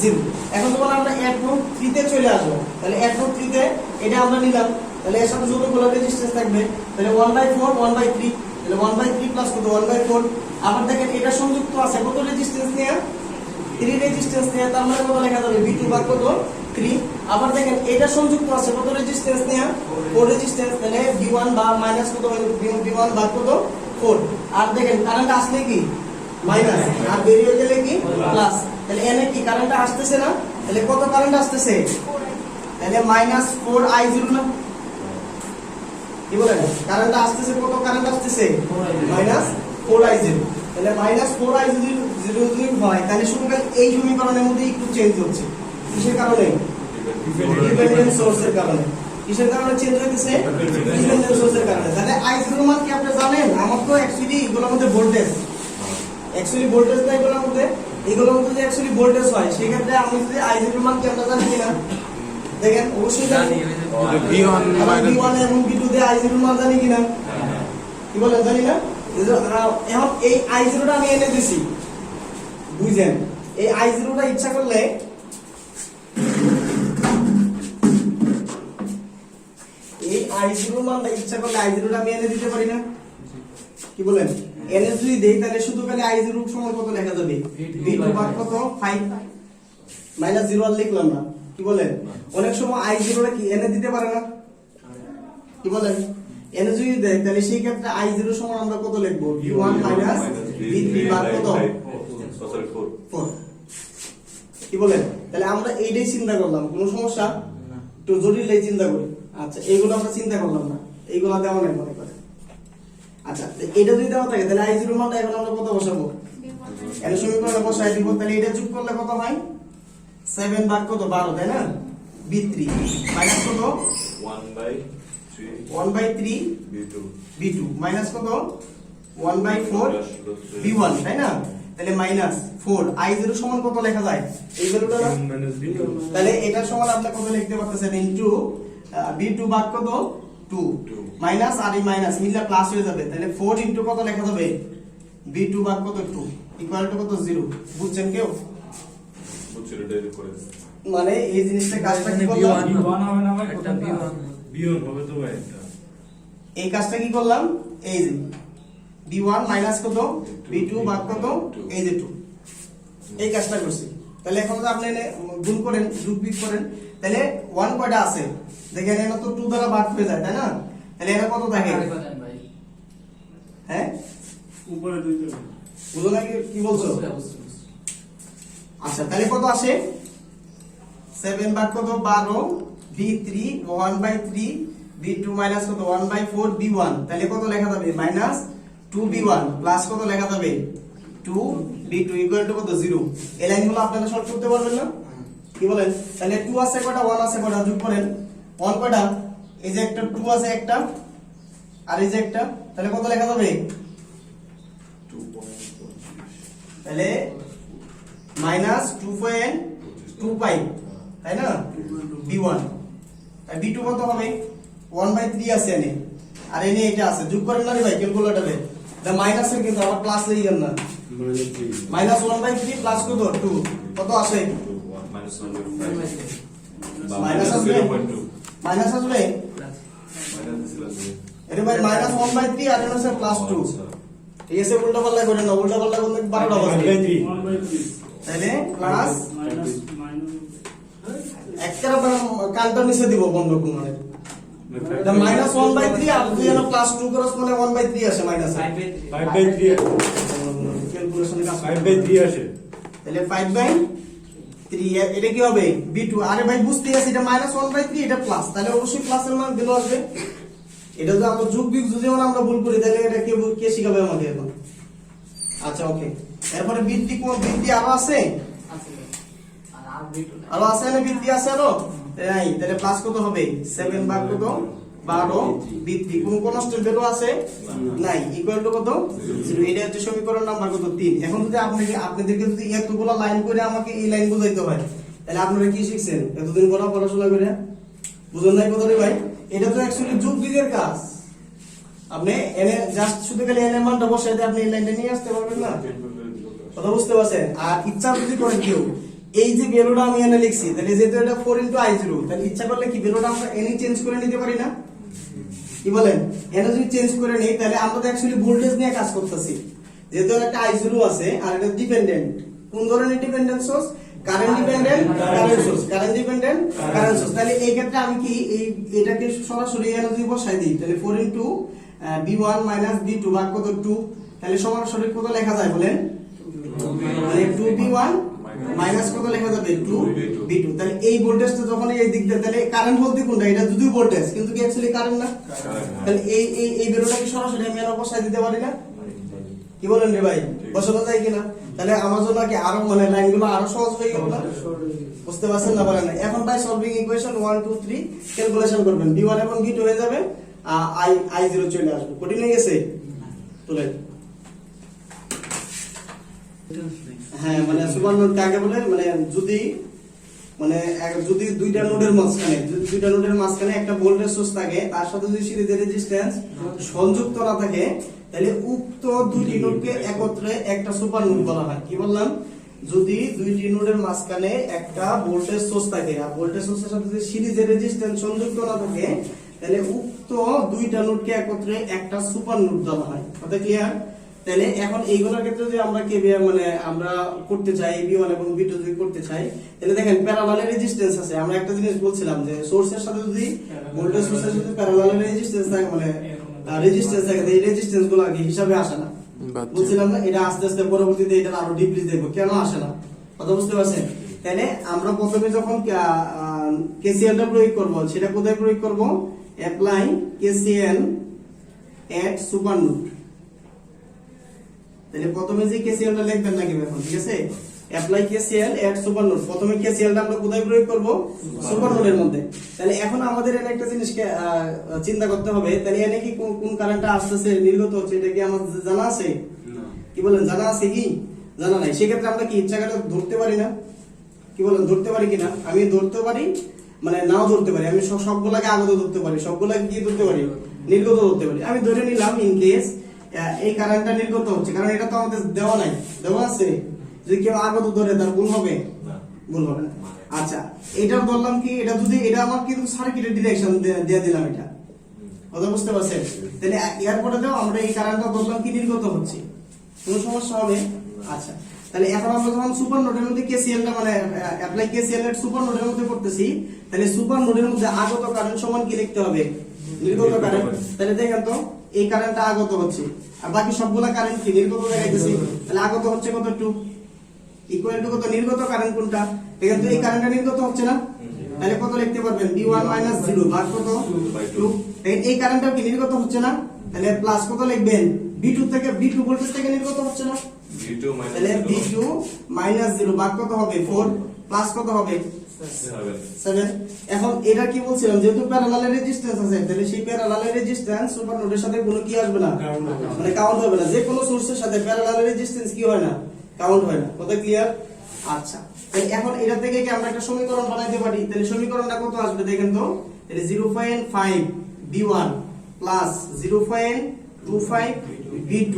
0 এখন যখন আমরা অ্যাড নোড 3 তে চলে আসবো তাহলে অ্যাড নোড 3 তে এটা আমরা নিলাম তাহলে এর সাথে যতগুলো রেজিস্ট্যান্স থাকবে তাহলে 1/4 1/3 তাহলে 1/3 প্লাস কত 1/4 আবার দেখেন এটা সংযুক্ত আছে কত রেজিস্ট্যান্স নিয়ে 3 রেজিস্ট্যান্স নিয়ে তার মানে কত লেখা যাবে v2 ভাগ কত 3 আবার দেখেন এটা সংযুক্ত আছে কত রেজিস্ট্যান্স নিয়ে 4 রেজিস্ট্যান্স তাহলে v1 বা মাইনাস কত হবে v1 ভাগ কত 4 আর দেখেন কারেন্ট আসলে কি মাইনাস আর বেরিয়ে গেলে কি প্লাস তাহলে এনে কি কারেন্ট আসতেছে না তাহলে কত কারেন্ট আসতেছে তাহলে -4i0 না কি বলেন কারেন্ট আসতেছে কত কারেন্ট আসতেছে -4i0 তাহলে -4i0 যদি হয় তাহলে শুধুমাত্র এই সমীকরণের মধ্যে একটু চেঞ্জ হচ্ছে কিসের কারণে ডিপেন্ডেন্ট সোর্সের কারণে কিসের কারণে চেঞ্জ হইতেছে ডিপেন্ডেন্ট সোর্সের কারণে তাহলে i0 মান কি আপনি জানেন আমার তো অ্যাকচুয়ালি এগুলোর মধ্যে ভোল্টেজ না এগুলোর মধ্যে যে অ্যাকচুয়ালি ভোল্টেজ হয় সেই ক্ষেত্রে আমি যদি i0 মান কি আমরা জানি কিনা দেখেন অবশ্যই জানি v1 এবং v2 তে i0 মান জানি কিনা কি বলেন জানি না এখন এই i0 টা আমি এনে দিছি বুঝেন এই i0 টা ইচ্ছা করলে এই i0 মানটা ইচ্ছা করলে i0 টা আমি এনে দিতে পারি না কি বলেন এনে যদি দেই তাহলে শুধু খালি i0 সমান কত লেখা যাবে v2 ভাগ কত 5 -0 আর লিখলাম না কি বলেন অনেক সময় i0 টা কি এনে দিতে পারে না কি বলেন এনে যদি দেয় তাহলে সেই ক্ষেত্রে i0 সমান আমরা কত লিখব v1 v3 ভাগ কত 4 কি বলেন তাহলে আমরা এইটাই চিন্তা করলাম কোনো সমস্যা তো জটিলটাই চিন্তা করি আচ্ছা এইগুলো আমরা চিন্তা করলাম না এইগুলো দেওয়া নাই মনে করে আচ্ছা এটা যদি দেওয়া থাকে তাহলে i0 মানটা এখন আমরা কত বসাবো এর সমীকরণে বসাই দিব তাহলে এটা যোগ করলে কত হয় 7 ভাগ কত 12 তাই না b3 মাইনাস কত 1/3 b2 মাইনাস কত 1/4 b1 তাই না তাহলে -4 i0 সমান কত লেখা যায় এই ভ্যালুটা না তাহলে এটা সমান আপনি কত লিখতে পারতেছেন ইনটু b2 ভাগ কত 2 মাইনাস আর এই মাইনাস মিললে প্লাস হয়ে যাবে তাহলে 4 ইনটু কত লেখা যাবে b2 ভাগ কত 2 ইকুয়াল টু কত 0 বুঝছেন কেউ মানে এই জিনিসটা কাজটা কি করলাম v1 হবে না ভাই একটা b1 হবে তো ভাই এটা এই কাজটা কি করলাম এই যে b1 মাইনাস কত b2 ভাগ কত এই যে 2 এই কাজটা করছি তাহলে এখন যদি আপনি গুণ করেন যোগ-বিয়োগ করেন তাহলে 1 কয়টা আছে দেখেন এখানে তো 2 দ্বারা ভাগ হয়ে যায় তাই না তাহলে এটা কত থাকে হ্যাঁ উপরে দুইটা বুঝো না কি বলছো আচ্ছা তাহলে কত আসে 7 ভাগ কত 12 b3 1/3 b2 মাইনাস কত 1/4 b1 তাহলে কত লেখা যাবে -2b1 প্লাস কত লেখা যাবে 2b2 ইকুয়াল টু কত 0 এই লাইনগুলো আপনারা শর্ট করতে পারবেন না কি বলেন তাহলে 2 আছে কয়টা 1 আছে কয়টা যোগ করেন 1 কয়টা এই যে একটা 2 আছে একটা আর এই যে একটা তাহলে কত লেখা যাবে 2.25 তাহলে -2.25 তাই না b1 আর b2 কত হবে 1/3 আছে এনে আর এনে এটা আছে যোগ করেন না রে ভাই ক্যালকুলেটরে দা মাইনাস এর কিন্তু আবার প্লাস লইয়েন না -1/3 প্লাস কত 2 কত আসে মাইনাস আসবে মাইনাস আসবে এর ভাই -1/3 আর এর আছে +2 ঠিক আছে উল্টা পাল্টা করে না উল্টা পাল্টা করলে 12টা বাজবে 1/3 তাহলে প্লাস একটা কাউন্টার নিচে দিব বন্ধ কোণের এটা -1/3 আর দুই এর +2 ক্রস মানে 1/3 আসে মাইনাস 5/3 ক্যালকুলেশনে কাজ 5/3 আসে তাহলে 5/3 এটা কি হবে b2 আরে ভাই বুঝতেই আছে এটা -1/3 এটা প্লাস তাহলে অবশ্যই প্লাসের মান ভ্যালু আসবে এটা যদি আমরা যোগ বিয়োগ যদি আমরা ভুল করি তাহলে এটা কে শিখাবে আমাদের এখন আচ্ছা ওকে এরপরে বৃদ্ধি কোন বৃদ্ধি আরো আছে আরো আছে না বৃদ্ধি আছে আরো নাই তাহলে প্লাস কত হবে 7 ভাগ কত 12 B3 কোন কনস্ট্যান্ট ভ্যালু আছে নাই ইকুয়াল টু কত 0 এটা হচ্ছে সমীকরণ নাম্বার কত 3 এখন যদি আপনাদেরকে যদি এতগুলো লাইন করে আমাকে এই লাইন বুঝাইতে হয় তাহলে আপনারা কি শিখছেন এতদিন পড়াশোনা করে বুঝুন নাই কত রে ভাই এটা তো অ্যাকচুয়ালি যোগ বিয়োগের কাজ আপনি এনে জাস্ট শুধু খালি এর মানটা বসাইতে আপনি এই লাইনটা নিয়ে আসতে পারবেন না কথা বুঝতে পারছেন আর ইচ্ছা যদি করে কেউ এই যে ভ্যালুটা আমি এনে লিখছি তাহলে যেহেতু এটা 4 I0 তাহলে ইচ্ছা করলে কি ভ্যালুটা আমরা এনে চেঞ্জ করে নিতে পারি না কি বলেন এনে যদি চেঞ্জ করে নেই তাহলে আমরা তো অ্যাকচুয়ালি ভোল্টেজ নিয়ে কাজ করতেছি যেহেতু একটা I0 আছে আর এটা ডিপেন্ডেন্ট কোন ধরনের dependent source current dependent current source current dependent current source তাহলে এই ক্ষেত্রে আমি কি এটাকে সরাসরি এনে যদি বসাই দিই তাহলে 4 B1 B2 ভাগ কত 2 তাহলে সরাসরি কত লেখা যায় বলেন মানে 2B1 মাইনাস কত লেখা যাবে 2B2 তাহলে এই ভোল্টেজটা যখন এই দিক দিয়ে তাহলে কারেন্ট বলতে কোনটা এটা যদিও ভোল্টেজ কিন্তু কি অ্যাকচুয়ালি কারেন্ট না তাহলে এই ভ্যালুটা কি সরাসরি আমি এনে বসাই দিতে পারি না কি বলেন রে ভাই বসানো যায় কিনা তাহলে আমার জন্য কি আরো মানে লাইনগুলো আরো সহজ হয়ে গেল না বুঝতে পারছেন না বলেন এখন বাই সলভিং ইকুয়েশন 1 2 3 ক্যালকুলেশন করবেন B1 এবং B2 হয়ে যাবে I0 চলে আসবে কঠিন হয়ে গেছে তোলেন হ্যাঁ মানে সুপার নোড কাকে বলে মানে যদি দুইটা নোডের মাঝখানে একটা ভোল্টেজ সোর্স থাকে তার সাথে যদি সিরিজের রেজিস্ট্যান্স সংযুক্ত না থাকে তাহলে উক্ত দুইটি নোডকে একত্রে একটা সুপার নোড বলা হয় কি বললাম যদি দুইটি নোডের মাঝখানে একটা ভোল্টেজ সোর্স থাকে আর ভোল্টেজ সোর্সের সাথে যদি সিরিজের রেজিস্ট্যান্স সংযুক্ত না থাকে তাহলে উক্ত দুইটা নোডকে একত্রে একটা সুপার নোড বলা হয় কথা ক্লিয়ার তাহলে এখন এইগুলোর ক্ষেত্রে যদি আমরা মানে আমরা করতে চাই B1 এবং B2 যদি করতে চাই তাহলে দেখেন প্যারালাল রেজিস্ট্যান্স আছে আমরা একটা জিনিস বলছিলাম যে সোর্সের সাথে যদি ভোল্টেজ সোর্সের সাথে প্যারালাল রেজিস্ট্যান্স থাকে মানে রেজিস্ট্যান্স থাকে এই রেজিস্ট্যান্স গুলো আগে হিসাবে আসে না বলছিলাম না এটা আস্তে আস্তে পরবর্তীতে এটা আরো ডিপলি দেখবো কেন আসে না কথা বুঝতে পারছেন তাহলে আমরা প্রথমে যখন কেসিএলটা প্রয়োগ করব সেটা কোথায় প্রয়োগ করব অ্যাপ্লাই কেসিএল এট সুপার নোড তাহলে প্রথমে যে কেসিএলটা লিখবেন নাকি এখন ঠিক আছে অ্যাপ্লাই কেসিএল এট সুপার নোড প্রথমে কেসিএলটা আমরা কোথায় প্রয়োগ করব সুপার নোডের মধ্যে তাহলে এখন আমাদের এখানে একটা জিনিসকে চিন্তা করতে হবে তাহলে এখানে কি কোন কারেন্টটা আসছে নির্গত হচ্ছে এটা কি আমাদের জানা আছে কি বলেন জানা আছে কি জানা নাই সেই ক্ষেত্রে আমরা কি ইচ্ছা করে ধরতে পারি না কি বলেন ধরতে পারি কিনা আমি ধরতে পারি মানে নাও ধরতে পারি আমি সবগুলোকে আগত ধরতে পারি সবগুলোকে কি ধরতে পারি নির্গত ধরতে পারি আমি ধরে নিলাম ইন কেস এই কারেন্টটা নির্গত হচ্ছে কারণ এটা তো আমাদের দেওয়া নাই দেওয়া আছে যদি কেউ আগত ধরে তার ভুল হবে না ভুল হবে না আচ্ছা এটা বললাম কি এটা যদি এটা আমার কিন্তু সার্কিটের ডিরেকশন দিয়ে দিলাম এটা কথা বুঝতে পারছেন তাহলে এরপরে দাও আমরা এই কারেন্টটা বললাম কি নির্গত হচ্ছে কোনো সমস্যা হবে আচ্ছা তাহলে এখন আমরা যখন সুপার নোডের মধ্যে কেসিএলটা মানে অ্যাপ্লাই কেসিএল এর সুপার নোডের মধ্যে করতেছি তাহলে সুপার নোডের মধ্যে আগত কারেন্ট সমান কি লিখতে হবে নির্গত কারেন্ট তাহলে দেখেন তো এই কারেন্টটা আগত হচ্ছে আর বাকি সবগুলা কারেন্ট কি নির্গত দেখাইতেছি তাহলে আগত হচ্ছে কত 2 ইকুয়াল টু কত নির্গত কারেন্ট কোনটা দেখেন তো এই কারেন্টটা নির্গত হচ্ছে না তাহলে কত লিখতে পারবেন B1 - 0 ভাগ কত 2 এই কারেন্টটা কি নির্গত হচ্ছে না তাহলে প্লাস কত লিখবেন B2 থেকে B2 ভোল্টেজ থেকে নির্গত হচ্ছে না V2 তাহলে B2 - 0 ভাগ কত হবে 4 প্লাস কত হবে 7 এখন এটা কি বলছিলাম যেহেতু প্যারালাল রেজিস্ট্যান্স আছে তাহলে সেই প্যারালাল রেজিস্ট্যান্স সুপার নোডের সাথে কোনো কি আসবে না মানে কাউন্ট হবে না যে কোনো সোর্সের সাথে প্যারালাল রেজিস্ট্যান্স কি হয় না কাউন্ট হয় না কথা ক্লিয়ার আচ্ছা তাহলে এখন এটা থেকে কি আমরা একটা সমীকরণ বানাইতে পারি তাহলে সমীকরণটা কত আসবে দেখেন তো তাহলে 0.5 B1 plus 0.25 B2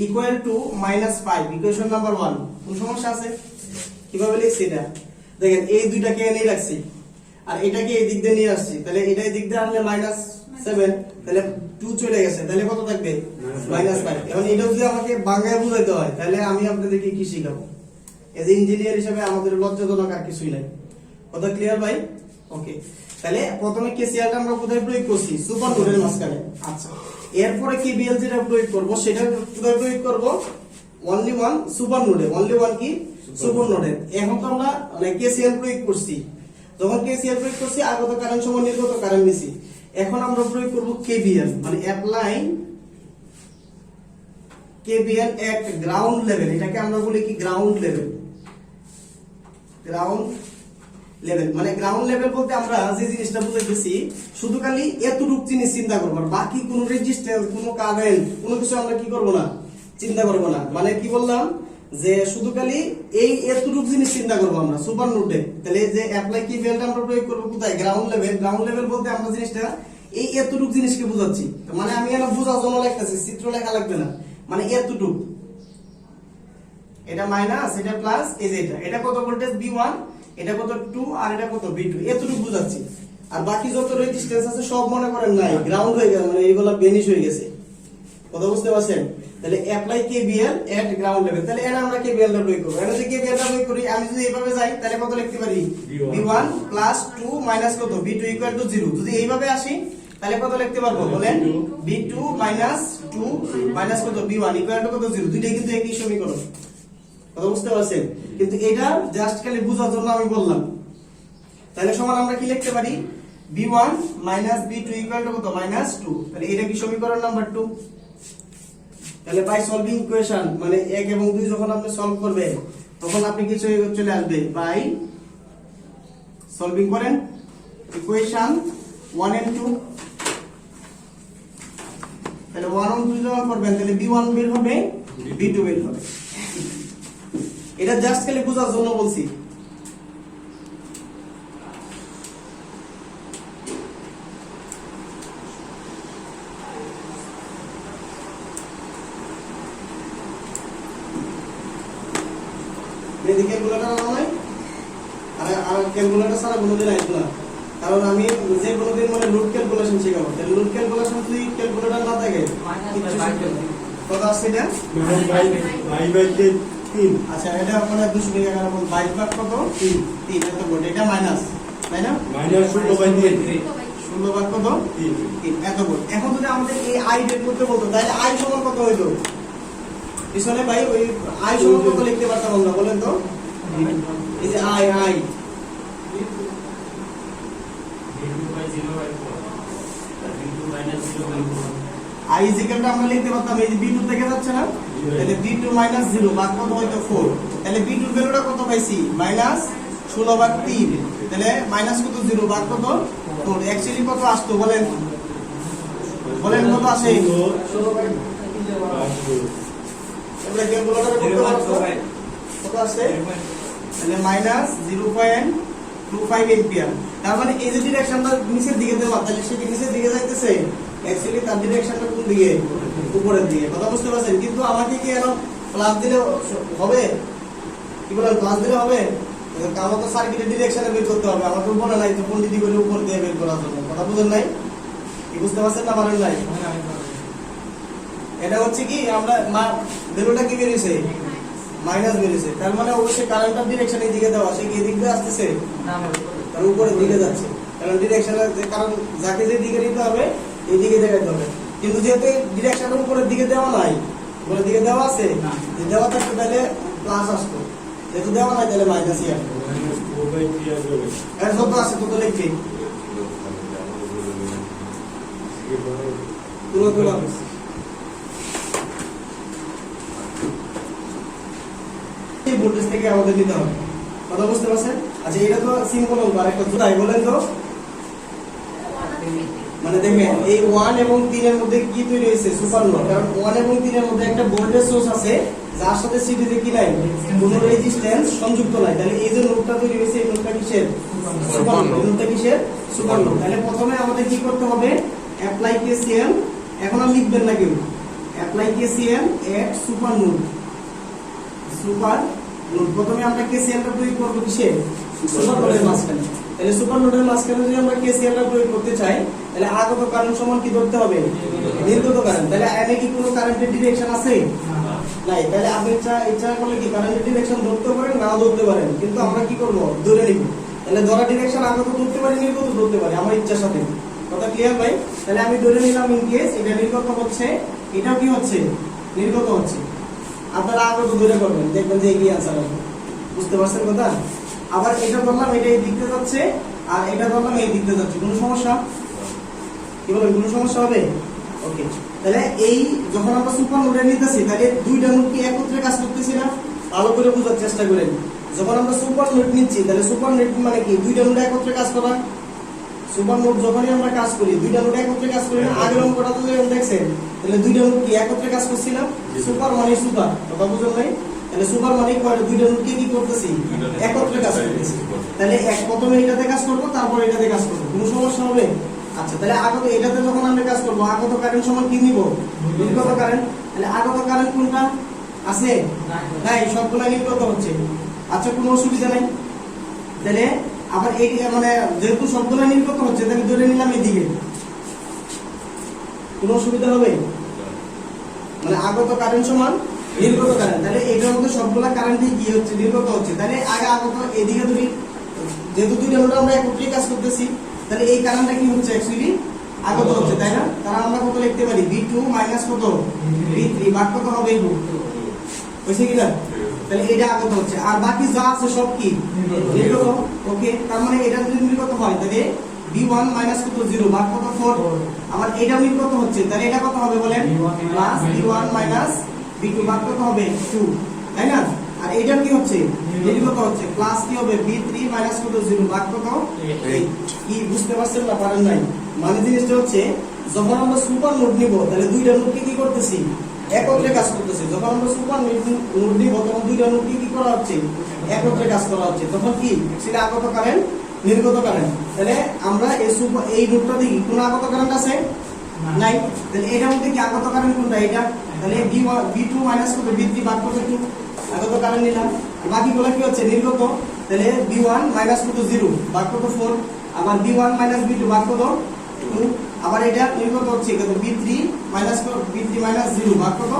equal to -5 equation number 1 কোন সমস্যা আছে কিভাবে লিখছি এটা দেখেন এই দুইটাকে এনে রাখছি আর এটাকে এই দিক দিয়ে নিয়ে আসছি তাহলে এটা এই দিক দিয়ে আনলে -7 তাহলে 2 চলে গেছে তাহলে কত থাকবে -5 এখন এটা যদি আমাকে বাংলায় বুঝাইতে হয় তাহলে আমি আপনাদেরকে কি শিখাবো এজ ইঞ্জিনিয়ার হিসেবে আমাদের লজ্জাজনক আর কিছুই নাই কথা ক্লিয়ার ভাই ওকে তাহলে প্রথমে কেসিএলটা আমরা কোথায় প্রয়োগ করছি সুপার নোডের মাঝখানে আচ্ছা এরপরে কেবিএল যেটা প্রয়োগ করব সেটা কোথায় প্রয়োগ করব অনলি ওয়ান সুপার নোডে অনলি ওয়ান কি সুপার নোডে এখন তো আমরা মানে কেসিএল প্রয়োগ করছি যখন কেসিএল প্রয়োগ করছি আগত কারেন্ট সমান নির্গত কারেন্ট নিছি এখন আমরা প্রয়োগ করব কেবিএল মানে অ্যাপ্লাই কেবিএল এট গ্রাউন্ড লেভেল এটাকে আমরা বলি কি গ্রাউন্ড লেভেল গ্রাউন্ড লেভেল মানে গ্রাউন্ড লেভেল বলতে আমরা যে জিনিসটা বুঝাইতেছি শুধু খালি এতটুকু জিনিস চিন্তা করবো আর বাকি কোনো রেজিস্ট্যান্স কোনো কারেন্ট কোনো কিছু আমরা কি করব না চিন্তা করব না মানে কি বললাম যে শুধু খালি এই এতটুকু জিনিস চিন্তা করবো আমরা সুপার নোডে তাহলে এই যে অ্যাপ্লাই কি ভ্যালুটা আমরা প্রয়োগ করব কোথায় গ্রাউন্ড লেভেল বলতে আমরা জিনিসটা এই এতটুকু জিনিসকে বোঝাচ্ছি মানে আমি এখানে বোঝার জন্য লিখতেছি চিত্র লেখা লাগবে না মানে এতটুকু এটা মাইনাস এটা প্লাস এই যে এটা কত ভোল্টেজ V1 এটা কত 2 আর এটা কত V2 এতটুকু বুঝাচ্ছি আর বাকি যত রেজিস্ট্যান্স আছে সব মনে করেন নাই গ্রাউন্ড হয়ে গেছে মানে এইগুলা বেনিশ হয়ে গেছে কথা বুঝতে পারছেন তাহলে অ্যাপ্লাই KVL এট গ্রাউন্ড লেভেল তাহলে এটা আমরা KVL টা প্রয়োগ করব এটা যদি KVL টা প্রয়োগ করি আমি যদি এইভাবে যাই তাহলে কত লিখতে পারি V1 2 মাইনাস কত V2 0 যদি এইভাবে আসি তাহলে কত লিখতে পারবো বলেন V2 2 মাইনাস কত V1 কত 0 দুইটাই কিন্তু একই সমীকরণ কথা বুঝতে পারছেন কিন্তু এটা জাস্ট খালি বোঝার জন্য আমি বললাম তাহলে সমান আমরা কি লিখতে পারি v1 v2 কত -2 তাহলে এটা কি সমীকরণ নাম্বার 2 তাহলে বাই সলভিং ইকুয়েশন মানে 1 এবং 2 যখন আপনি সলভ করবেন তখন আপনি কিছু চলে আসবে বাই সলভিং করেন ইকুয়েশন 1 and 2 তাহলে 1 and 2 যখন করবেন তাহলে v1 বের হবে v2 বের হবে এটা জাস্ট খালি বোঝার জন্য বলছি এই ক্যালকুলেটর নাই আর ক্যালকুলেটর ছাড়া কোনোদিন আসবে না কারণ আমি যে কোনোদিন মানে লুট ক্যালকুলেশন শেখাবো তাহলে লুট ক্যালকুলেশন যদি ক্যালকুলেটর না থাকে কত আসছে এটা বাই 3 আচ্ছা এটা আপনারা 200 টাকা কারণ 22 ভাগ কত 3 এত বড় এটা মাইনাস তাই না মাইনাস 16/3 16 ভাগ কত 3 এত বড় এখন যদি আমাদের এই আই বের করতে বলতো তাহলে আই সমান কত হইতো পিছনে ভাই ওই আই সমান কত লিখতে পারতাম আমরা বলেন তো এই যে আই আই ইকুয়ালটা আমরা লিখতে পারতাম এই যে b2 থেকে যাচ্ছে না তাহলে b2 0 ভাগ কত হইতো 4 তাহলে b2 এর ভ্যালুটা কত পাইছি -16 ভাগ 3 তাহলে মাইনাস কত 0 ভাগ কত 4 অ্যাকচুয়ালি কত আসতো বলেন কত আসে 16 ভাগ আমরা ক্যালকুলেটরে করতে পারবো কত আসে তাহলে -0.25 এম্পিয়ার তার মানে এই যে ডিরেকশনটা নিচের দিকে দেওয়া তাহলে সেটা নিচের দিকে যাইতেছে অ্যাকচুয়ালি তার ডিরেকশনটা কোন দিকে উপরের দিকে কথা বুঝতে পারছেন কিন্তু আমাকে কি এর প্লাস দিলে হবে কি বলেন প্লাস দিলে হবে আমার তো সার্কিটের ডিরেকশনে বের করতে হবে আমার তো মনে নাই তো কোন দিকে গেলে উপর দিয়ে বের করার জন্য কথা বুঝেন নাই কি বুঝতে পারছেন না পারেন নাই এটা হচ্ছে কি আমরা ভ্যালুটা কি বেরিয়েছে মাইনাস বেরিয়েছে তার মানে অবশ্যই কারেন্টের ডিরেকশন এই দিকে দেওয়া সে কি দিক দিয়ে আসতেছে তার উপরের দিকে যাচ্ছে কারণ ডিরেকশনের কারণ যাকে যে দিকে নিতে হবে এই দিকে দেখাতে হবে কিন্তু যেহেতু ডিরেকশনের উপরের দিকে দেওয়া নাই উপরের দিকে দেওয়া আছে যে দেওয়া থাকতো তাহলে প্লাস আসতো যেহেতু দেওয়া নাই তাহলে মাইনাসই আসতো 4/3 আসবে এর যত আছে তত লিখবে তুলো এই ভোল্টেজ থেকে আমাদের নিতে হবে কথা বুঝতে পারছেন আচ্ছা এটা তো সিম্পল অঙ্ক আরেকটা জোড়াই বলেন তো মানে দেখেন এই 1 এবং 3 এর মধ্যে কি তৈরি হয়েছে সুপার নোড কারণ 1 এবং 3 এর মধ্যে একটা ভোল্টেজ সোর্স আছে যার সাথে সিরিজে কি নাই কোনো রেজিস্ট্যান্স সংযুক্ত নাই তাহলে এই যে নোডটা তৈরি হয়েছে এই নোডটা কিসের সুপার নোড নোডটা কিসের সুপার নোড তাহলে প্রথমে আমাদের কি করতে হবে অ্যাপ্লাই KCL এখন আর লিখবেন না কেউ অ্যাপ্লাই KCL এট সুপার নোড প্রথমে আমরা KCL টা প্রয়োগ করব কিসে সুপার নোডের মাঝখানে তাহলে সুপার নোডের মাঝখানে যদি আমরা KCL টা প্রয়োগ করতে চাই তাহলে আগত কারেন্ট সমান কি ধরতে হবে নির্গত কারেন্ট তাহলে এখানে কি কোনো কারেন্টের ডিরেকশন আছে নাই তাহলে আপনি ইচ্ছা করলে কি কারেন্টের ডিরেকশন ধরতে পারেন নাও ধরতে পারেন কিন্তু আমরা কি করব ধরে নিব তাহলে ধরা ডিরেকশন আগত ধরতে পারি নির্গত ধরতে পারি আমার ইচ্ছার সাথে কথা ক্লিয়ার ভাই তাহলে আমি ধরে নিলাম ইন কেস এটা নির্গত হচ্ছে এটাও কি হচ্ছে নির্গত হচ্ছে আপনারা আগত ধরে করবেন দেখবেন যে কি आंसर হবে বুঝতে পারছেন কথা আবার এটা বললাম এটা এই দিকতে যাচ্ছে আর এটা বললাম এই দিকতে যাচ্ছে কোনো সমস্যা কি বলেন কোনো সমস্যা হবে ওকে তাহলে এই যখন আমরা সুপার নোডে নিতেছি তাহলে দুইটা নোড কি একত্রে কাজ করতেছি না ভালো করে বোঝার চেষ্টা করেন যখন আমরা সুপার নোড নিচ্ছি তাহলে সুপার নোড মানে কি দুইটা নোড একত্রে কাজ করা। সুপার নোড যখনই আমরা কাজ করি দুইটা নোড একত্রে কাজ করি না, আগের অঙ্কটা তো যেমন দেখছেন তাহলে দুইটা নোড কি একত্রে কাজ করছিলাম, সুপার মানে সুপার, কথা বুঝলেন ভাই? তাহলে সুপার মানে কয়টা দুইটা নোড কি করতেছি একত্রে কাজ করতেছি। তাহলে প্রথমে এটাতে কাজ করব তারপর এটাতে কাজ করব, কোনো সমস্যা হবে? আচ্ছা, তাহলে আগত এটাতে যখন আমরা কাজ করব আগত কারেন্ট সমান কি নিব, নির্গত কারেন্ট। তাহলে আগত কারেন্ট কোনটা আছে? নাই, সবগুলা নির্গত হচ্ছে। আচ্ছা, কোনো অসুবিধা নাই। তাহলে আবার এই মানে যেহেতু সবগুলা নির্গত হচ্ছে তাহলে ধরে নিলাম এদিকে, কোনো অসুবিধা হবে? মানে আগত কারেন্ট সমান নির্গত কারেন্ট, তাহলে এটার মধ্যে সবগুলা কারেন্টই কি হচ্ছে, নির্গত হচ্ছে। তাহলে আগে আগত এদিকে ধরি, যেহেতু দুইটা নোড আমরা একত্রে কাজ করতেছি তাহলে এই কারেন্টটা কি হচ্ছে অ্যাকচুয়ালি আগত হচ্ছে, তাই না? তাহলে আমরা কত লিখতে পারি, V2 মাইনাস কত V3 ভাগ কত হবে হয়েছে কিনা? তাহলে এটা আগত হচ্ছে, আর বাকি যা আছে সব কি নির্গত। ওকে, তার মানে এটা যদি নির্গত হয় তাহলে V1 মাইনাস কত 0 ভাগ কত 4, আবার এটা নির্গত হচ্ছে তাহলে এটা কত হবে বলেন, প্লাস V1 মাইনাস V2 ভাগ কত হবে 2, তাই না? আর এটা কি হচ্ছে নির্গত হচ্ছে, প্লাস কি হবে V3 মাইনাস কত 0 ভাগ কত 8। কি বুঝতে পারছেন না পারেন নাই? মানে জিনিসটা হচ্ছে যখন আমরা সুপার নোড নিব তাহলে দুইটা নোডকে কি করতেছি একত্রে কাজ করতেছি। যখন আমরা সুপার নোড নিব তখন দুইটা নোডকে কি করা হচ্ছে একত্রে কাজ করা হচ্ছে, তখন কি সেটা আগত কারেন্ট নির্গত কারেন্ট। তাহলে আমরা এই নোডটা দেখি কোন আগত কারেন্ট আছে নাই, তাহলে এটার মধ্যে কি আগত কারেন্ট কোনটা, এটা। তাহলে V2 মাইনাস কত V3 ভাগ কত 2 আগত কারেন্ট নিলাম, বাকিগুলো কি হচ্ছে নির্গত। তাহলে V1 মাইনাস কত 0 ভাগ কত 4, আবার V1 মাইনাস V2 ভাগ কত 2, আবার এটা নির্গত হচ্ছে কত V3 মাইনাস 0 ভাগ কত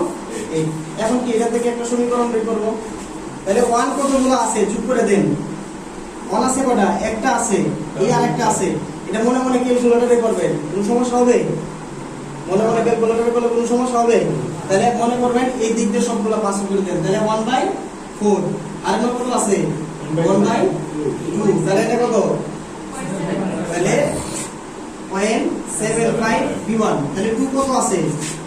8। এখন কি এটা থেকে একটা সমীকরণ বের করব। তাহলে 1 কতগুলো আছে যোগ করে দেন, 1 আছে কয়টা, একটা আছে, এই আরেকটা আছে। এটা মনে মনে ক্যালকুলেটর বের করবেন, কোনো সমস্যা হবে? মনে মনে ক্যালকুলেটর বের করলে কোনো সমস্যা হবে? তাহলে মনে করবেন এই দিক দিয়ে সবগুলো পাস করে দেন, তাহলে 1/4, আর কত আছে 1/2, তাহলে এটা কত, তাহলে 0.75 V1, তাহলে 2 কত আছে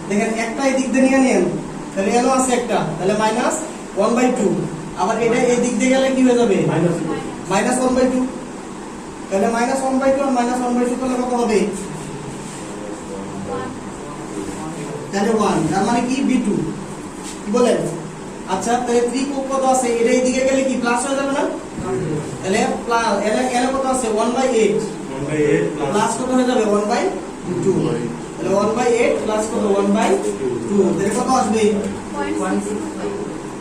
দেখেন, একটা এই দিক দিয়ে নিয়ে নেন তাহলে এলো আছে একটা, তাহলে মাইনাস 1/2, আবার এটা এই দিক দিয়ে গেলে কি হয়ে যাবে মাইনাস 1/2, তাহলে মাইনাস 1/2 আর মাইনাস 1/2 তাহলে কত হবে, তাহলে 1, তার মানে কি V2 কি বলেন? আচ্ছা, তাহলে 3 কত আছে, এটা এই দিকে গেলে কি প্লাস হয়ে যাবে না? তাহলে প্লাস এলে কত আছে 1/8, প্লাস কত হয়ে যাবে 1/2, তাহলে 1/8 প্লাস কত 1/2, তাহলে কত আসবে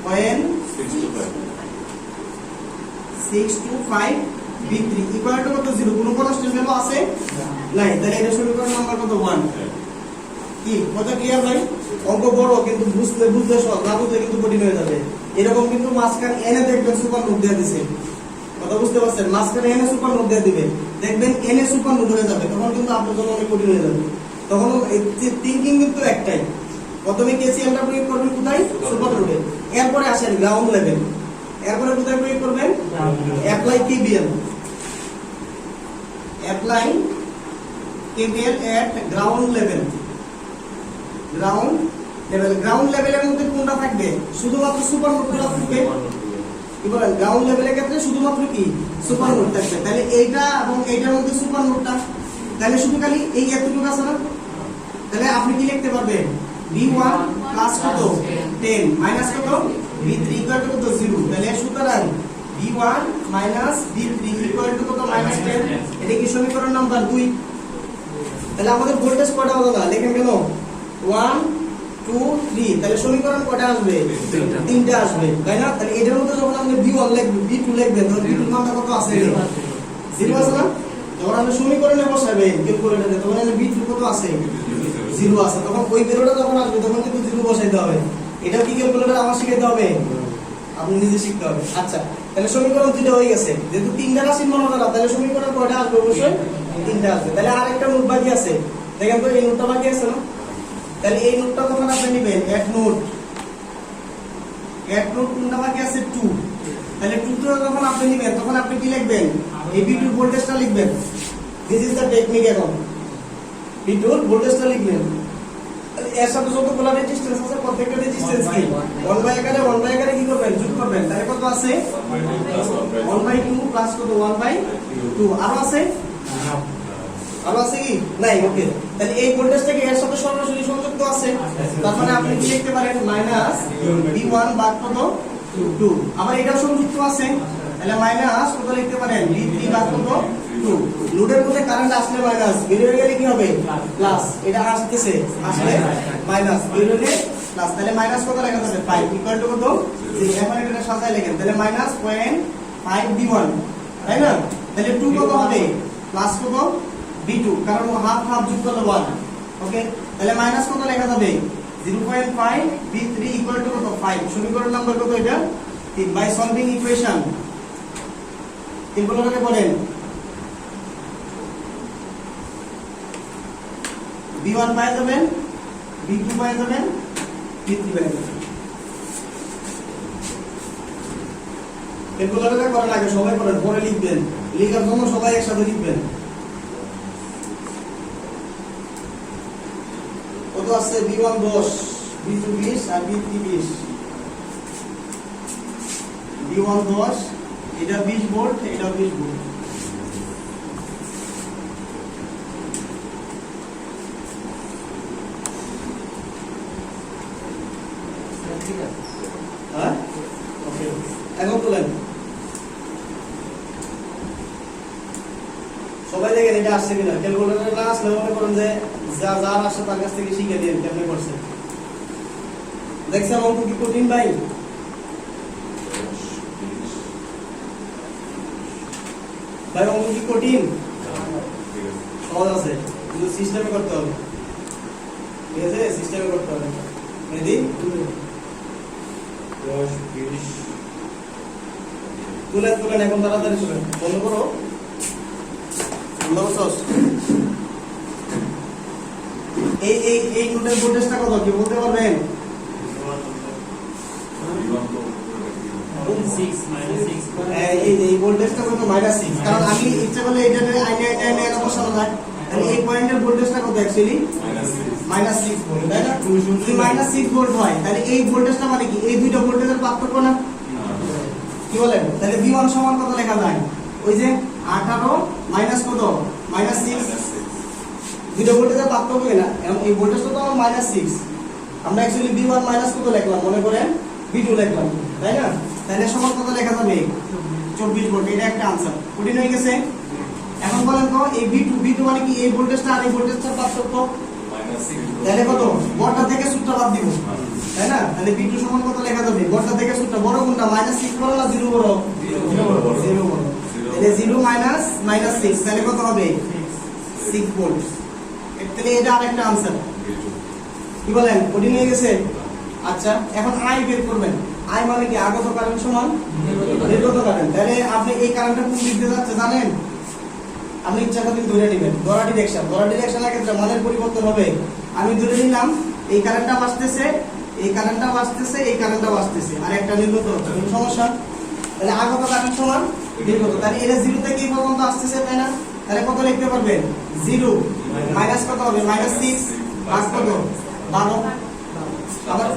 0.625 V3 ইকুয়াল টু কত 0, কোনো কনস্ট্যান্ট ভ্যালু আছে নাই, তাহলে এটা সমীকরণ নাম্বার কত 1। কি কথা ক্লিয়ার ভাই? অঙ্ক বড় কিন্তু বুঝতে সহজ, না বুঝলে কিন্তু কঠিন হয়ে যাবে। এরকম কিন্তু মাঝখানে এনে দেখবেন সুপার নোট দিয়ে দিছে, কথা বুঝতে পারছেন? মাঝখানে এনে সুপার নোট দিয়ে দিবে, দেখবেন এনে সুপার নোট হয়ে যাবে, তখন কিন্তু আপনার জন্য অনেক কঠিন হয়ে যাবে। তখন থিংকিং কিন্তু একটাই, প্রথমে কেসিএলটা প্রয়োগ করবেন কোথায়, সুপার নোটে, এরপরে আসেন গ্রাউন্ড লেভেল, এরপরে কোথায় প্রয়োগ করবেন, অ্যাপ্লাই কেভিএল, অ্যাপ্লাই কেভিএল এট গ্রাউন্ড লেভেল। গ্রাউন্ড লেভেলের মধ্যে কোনটা থাকবে, শুধুমাত্র সুপার নোটগুলো থাকবে। কি বলেন, গ্রাউন্ড লেভেলের ক্ষেত্রে শুধুমাত্র কি সুপার নোট থাকবে। তাহলে এইটা এবং এইটার মধ্যে সুপার নোটটা, তাহলে শুধু খালি এই এতটুকু আছে না, তাহলে আপনি কি লিখতে পারবেন, V1 প্লাস কত 10 মাইনাস কত V3 ইকুয়াল টু কত 0, তাহলে সুতরাং V1 minus V3 equal to কত -10, এটা কি সমীকরণ নাম্বার 2। তাহলে আমাদের ভোল্টেজ কয়টা হলো না, লেখেন কেন 1 2 3, তাহলে সমীকরণ কয়টা আসবে, তিনটা আসবে, তাই না? তাহলে এটার মধ্যে যখন আপনি V1 লিখবেন V2 লিখবেন তখন V2 এর মানটা কত আছে, 0 আছে না? যখন আপনি সমীকরণে বসাবেন ক্যালকুলেটরে তখন এখানে V2 কত আছে, 0 আছে, তখন ওই বেরোটা যখন আসবে তখন কিন্তু 0 বসাইতে হবে। এটাও কি ক্যালকুলেটর আমার শিখাইতে হবে, আপনি নিজে শিখতে হবে। আচ্ছা, তাহলে সমীকরণ দুটো হয়ে গেছে, যেহেতু তিনটা রাশির মনে করা, তাহলে সমীকরণ কয়টা আসবে, অবশ্যই তিনটা আসবে। তাহলে আরেকটা নোট বাকি আছে, দেখেন তো এই নোটটা বাকি আছে না, তাহলে এই নোটটা যখন আপনি নেবেন এক নোট কোনটা বাকি আছে 2, তাহলে 2 টা যখন আপনি নেবেন তখন আপনি কি লিখবেন, এই V2 ভোল্টেজটা লিখবেন, দিস ইজ দ্য টেকনিক। এখন V2 ভোল্টেজটা লিখবেন, এর সাথে যতগুলো রেজিস্ট্যান্স আছে প্রত্যেকটা রেজিস্ট্যান্স কি 1 বাই আকারে কি করবেন যোগ করবেন তাহলে কত আছে 1 বাই 2 প্লাস কত 1 বাই 2 আরো আছে কি নাই ওকে তাহলে এই ভোল্টেজটাকে এর সাথে সরাসরি সংযুক্ত আছে তার মানে আপনি কি লিখতে পারেন মাইনাস V1 ভাগ কত 2 আবার এটাও সংযুক্ত আছে তাহলে মাইনাস কত লিখতে পারেন V3 ভাগ কত 2 লোডের মধ্যে কারেন্ট আসলে মাইনাস বের হয়ে গেলে কি হবে প্লাস এটা আসলে মাইনাস বের হলে প্লাস তাহলে মাইনাস কত লেখা যাবে 5 ইকুয়াল টু কত যে এখন এটা সাজায় লেখেন তাহলে মাইনাস 0.5 V1 তাই না তাহলে 2 কত হবে প্লাস কত V2 কারণ হাফ হাফ যোগ করলে 1 ওকে তাহলে মাইনাস কত লেখা যাবে 0.5 V3 ইকুয়াল টু কত 5 সমীকরণ নাম্বার কত এটা 3 বাই সলভিং ইকুয়েশন এগুলোকে বলেন V1 পাই যাবেন V2 পাই যাবেন V3 পাই যাবেন এগুলোকে করার আগে সবাই করেন পরে লিখবেন লেখার জন্য সবাই একসাথে লিখবেন কত আছে V1 10 V2 20 আর V3 20 V1 10 এটা 20 ভোল্ট এটা 20 ভোল্ট হ্যাঁ ওকে এখন বলেন সবাই দেখেন এটা আসছে কিনা ক্যালকুলেটর না আসলে মনে করেন যে যার আসছে তার কাছ থেকে শিখে দিন কেমনে করছে দেখছেন অঙ্ক কি কঠিন ভাই অঙ্ক কি কঠিন সহজ আছে কিন্তু সিস্টেমে করতে হবে ঠিক আছে সিস্টেমে করতে হবে রেডি 10 20 তুলেন এখন তাড়াতাড়ি তুলেন বন্ধ করো এই নোটের ভোল্টেজটা কত কি বলতে পারবেন 6 এই ভোল্টেজটা কত -6 কারণ আমি ইচ্ছা করলে এটাতে আইনে এটা বসানো যায় তাহলে এই পয়েন্টের ভোল্টেজটা কত অ্যাকচুয়ালি -6 ভোল্ট তাই না যদি -6 ভোল্ট হয় তাহলে এই ভোল্টেজটা মানে কি এই দুইটা ভোল্টেজের পার্থক্য না কি বলেন তাহলে V1 সমান কত লেখা যায় ওই যে 18 মাইনাস কত -6 দুইটা ভোল্টেজের পার্থক্য না এবং এই ভোল্টেজটা তো আমার -6 আমরা অ্যাকচুয়ালি V1 মাইনাস কত লিখলাম মনে করেন V2 লিখলাম তাই না তাহলে সমান কত লেখা যাবে 24 ভোল্ট এটা একটা आंसर কঠিন হয়ে গেছে এখন বলেন তো এই V2 মানে কি এই ভোল্টেজটা আর এই ভোল্টেজটার পার্থক্য তাহলে কত বড়টা থেকে ছোটটা বাদ দিব তাই না তাহলে V2 সমান কত লেখা যাবে বড়টা থেকে ছোটটা বড় কোনটা -6 বড় না 0 বড় 0 বড় তাহলে 0 মাইনাস 6 তাহলে কত হবে 6 ভোল্ট তাহলে এটা আরেকটা आंसर কি বলেন কঠিন হয়ে গেছে আচ্ছা এখন I বের করবেন I মানে কি আগত কারেন্ট সমান নির্গত কারেন্ট তাহলে আপনি এই কারেন্টটা কোন দিক দিয়ে যাচ্ছে জানেন আপনি ইচ্ছা করলে ধরে নেবেন ধরা ডিরেকশনের ক্ষেত্রে মানের পরিবর্তন হবে আমি ধরে নিলাম এই কারেন্টটা আসতেছে এই কারেন্টটা আসতেছে আর একটা নির্গত হচ্ছে কোনো সমস্যা তাহলে আগত কারেন্ট সমান নির্গত তাহলে এটা 0 থেকে এই পর্যন্ত আসতেছে তাই না তাহলে কত লিখতে পারবেন 0 মাইনাস কত হবে -6 ভাগ কত 12 আবার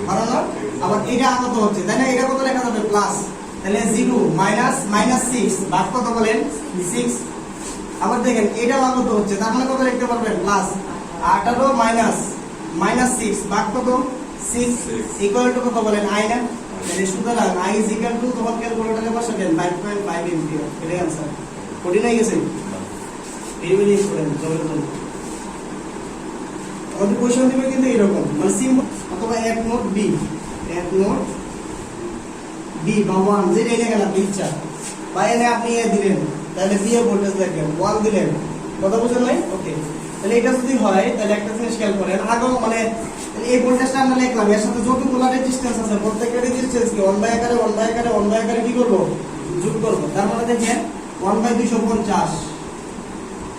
12 না আবার এটা আগত হচ্ছে তাই না এটা কত লেখা যাবে প্লাস তাহলে 0 -6 ভাগ কত বলেন 6 আবার দেখেন এটা আগত হচ্ছে তার মানে কত লিখতে পারবেন প্লাস 18 -6 ভাগ কত 6 ইকুয়াল টু কত বলেন I না তাহলে সুতরাং I ইজ ইকুয়াল টু তোমার ক্যালকুলেটরে বসাবেন 5.5 এম্পিয়ার এটাই आंसर কঠিন হয়ে গেছে ভেরি ইম্পর্টেন্ট জবের জন্য আমাদের কোশ্চেন দিবে কিন্তু এরকম মানে সিম্পল অথবা এক নোট বি বা 1 যেটা লেখেন আপনি ইচ্ছা বা এনে আপনি এ দিলেন তাহলে বি এর ভোল্টেজ দেখেন 1 দিলেন কথা বুঝেন নাই ওকে তাহলে এটা যদি হয় তাহলে একটা জিনিস খেয়াল করেন আগে মানে এই ভোল্টেজটা আমরা লিখলাম এর সাথে যতগুলো রেজিস্ট্যান্স আছে প্রত্যেকটা রেজিস্ট্যান্স কি 1 বাই আকারে কি করব যোগ করব তার মানে দেখেন 1/250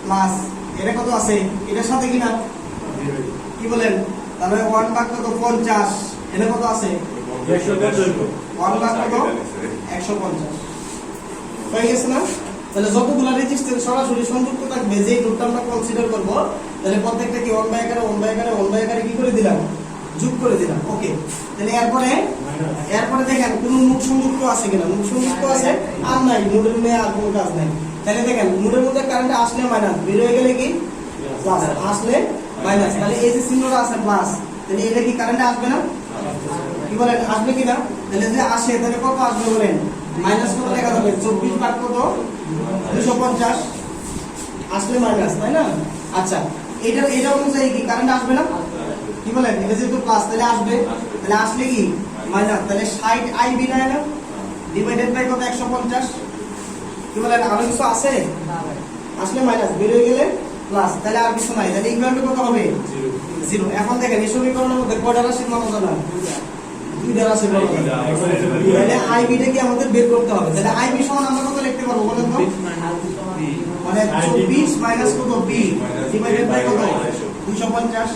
প্লাস এটা কত আছে এটার সাথে কিনা কি বলেন তাহলে 1 ভাগ কত 50 এটা কত আছে 1 ভাগ কত 150 হয়ে গেছে না তাহলে যতগুলো রেজিস্ট্যান্স সরাসরি সংযুক্ত থাকবে যেই নোটটা আমরা কনসিডার করব তাহলে প্রত্যেকটা কি 1 বাই আকারে 1 বাই আকারে 1 বাই আকারে কি করে দিলাম, যোগ করে দিলাম। ওকে, তাহলে এরপরে দেখেন কোন মুখ সংযুক্ত আছে কিনা, মুখ সংযুক্ত আছে আর নাই, নোডের মধ্যে আর কোনো কাজ নাই। তাহলে দেখেন নোডের মধ্যে কারেন্ট আসলে মাইনাস, বের হয়ে গেলে কি প্লাস, আসলে মাইনাস। তাহলে এই যে চিহ্নটা আছে প্লাস, তাহলে এটা কি কারেন্ট আসবে না, কি বলেন আসবে কি না? তাহলে যে আসে তাহলে কত আসবে বলেন, মাইনাস কত লেখা যাবে, 24 ভাগ কত 250 আসলে মাইনাস, তাই না? আচ্ছা, এটা অনুযায়ী কি কারেন্ট আসবে না, কি বলেন? এটা যেহেতু প্লাস তাহলে আসবে, তাহলে আসলে কি মাইনাস, তাহলে 60 আইবি না না ডিভাইডেড বাই কত 150, কি বলেন? আরো কিছু আছে, আসলে মাইনাস, বের হয়ে গেলে প্লাস, তাহলে আর কিছু নাই, তাহলে ইকুয়াল টু কত হবে 0। এখন দেখেন এই সমীকরণের মধ্যে কয়টা রাশি মানা যাবে, দুইটা রাশি পাবো, তাহলে আইবি টা কি আমাদের বের করতে হবে। তাহলে আইবি সমান আমরা কত লিখতে পারবো বলেন তো, মানে 24 মাইনাস কত বি ডিভাইডেড বাই কত 250,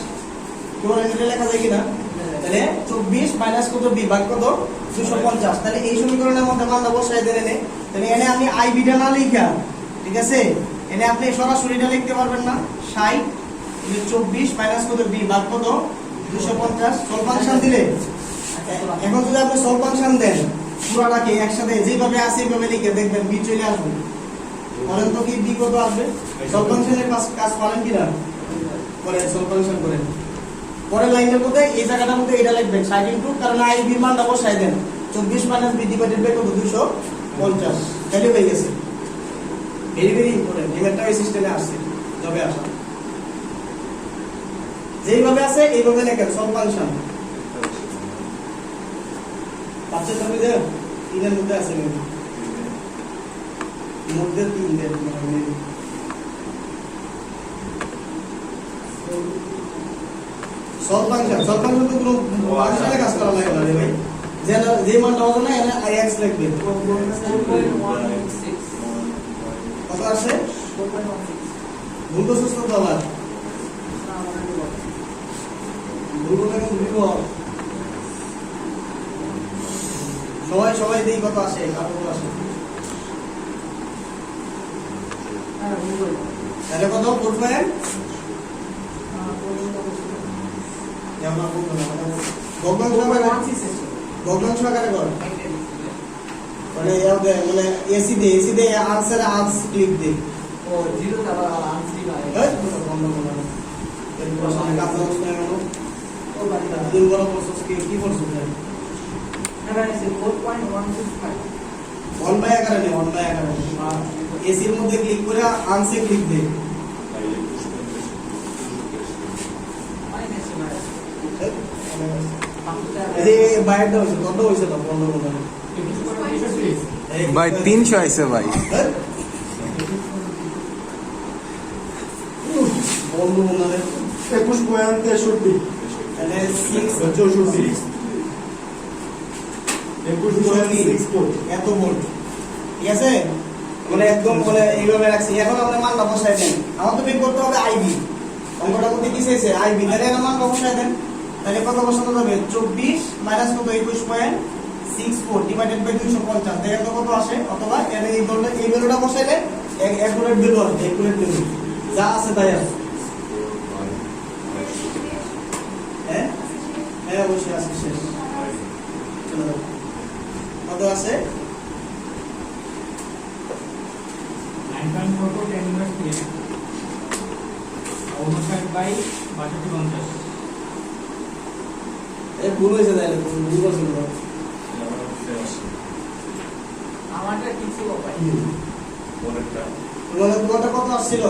কি বলেন এটা লেখা যায় কিনা? তাহলে 24 মাইনাস কত বি ভাগ কত 250, তাহলে এই সমীকরণের মধ্যে মানটা বসাই দেন এনে। তাহলে এনে আমি আইবি টা না লিখা, ঠিক আছে, এনে আপনি সরাসরি এটা লিখতে পারবেন না, 60 24 মাইনাস কত বি ভাগ কত 250 সলভ ফাংশন দিলে। এখন যদি আপনি সলভ ফাংশন দেন পুরোটাকে একসাথে যেভাবে আছে এইভাবে লিখে দেখবেন বি চলে আসবে, বলেন তো কি বি কত আসবে? সলভ ফাংশনের কাজ পারেন কিনা, করেন সলভ ফাংশন করেন। পরের লাইনের মধ্যে এই জায়গাটার মধ্যে এটা লিখবেন 60 ইনটু, কারণ আই বি মানটা বসাই দেন 24 মাইনাস বি ডিভাইডেড বাই কত 250, তাহলে হয়ে গেছে। ভেরি ভেরি ইম্পর্টেন্ট, এবারটা এই সিস্টেমে আসছে, তবে আসা যেইভাবে আছে এইভাবে লেখেন সলভ ফাংশন। পাঁচের ছবি দেন, তিনের মধ্যে আছে মধ্যে 3 দেন, সলভ ফাংশন তো কোনো ফাংশনে কাজ করা লাগে না রে ভাই, যে মানটা হবে না এনে আইএক্স লিখবে, কত আসে ভুল তো সুস্থ তো আবার ভুল লাগে ভুল, সবাই দেই কত আসে, কারো কত আসে, তাহলে কত করবে যেমন ভগ্নাংশ আকারে কর, মানে মানে এসি দে আনসার আনস ক্লিক দে ও 0 তারপর আনসি ভাই বন্ধ করো, এরপর সামনে কাজ হচ্ছে না কেন ও বাড়িটা দিন বড় প্রসেস কি করছো এবার আছে 4.165 1 বাই আকারে নে 1 বাই আকারে এসির মধ্যে ক্লিক করে আনসে ক্লিক দে, এই বাইরটা হইছে কত হইছে তো বন্ধ করো ভাই 300 আইছে ভাই, বন্ধ মনে 21.63 তাহলে 6 64 21.64 এত ভোল্ট, ঠিক আছে, মানে একদম বলে এইভাবে রাখছি। এখন আমরা মানটা বসাই দেন, আমার তো বের করতে হবে আইবি, অঙ্কটা মধ্যে কি চাইছে আইবি, তাহলে আমরা মানটা বসাই দেন, তাহলে কত বসাতে হবে 24 মাইনাস কত 21.64 ডিভাইডেড বাই 250, দেখেন তো কত আসে, অথবা এর এই ভ্যালুটা বসাইলে অ্যাকুরেট ভ্যালু আসবে, অ্যাকুরেট ভ্যালু যা আছে তাই আছে। হ্যাঁ হ্যাঁ অবশ্যই আছে, শেষ চলো কত আছে 9.44 10 ইনভার্স 3 59 বাই 6250 ভুল হয়েছে, তাহলে ভুল করছিল আমারটা কিছু ভাই তোমাদের কত আসছিল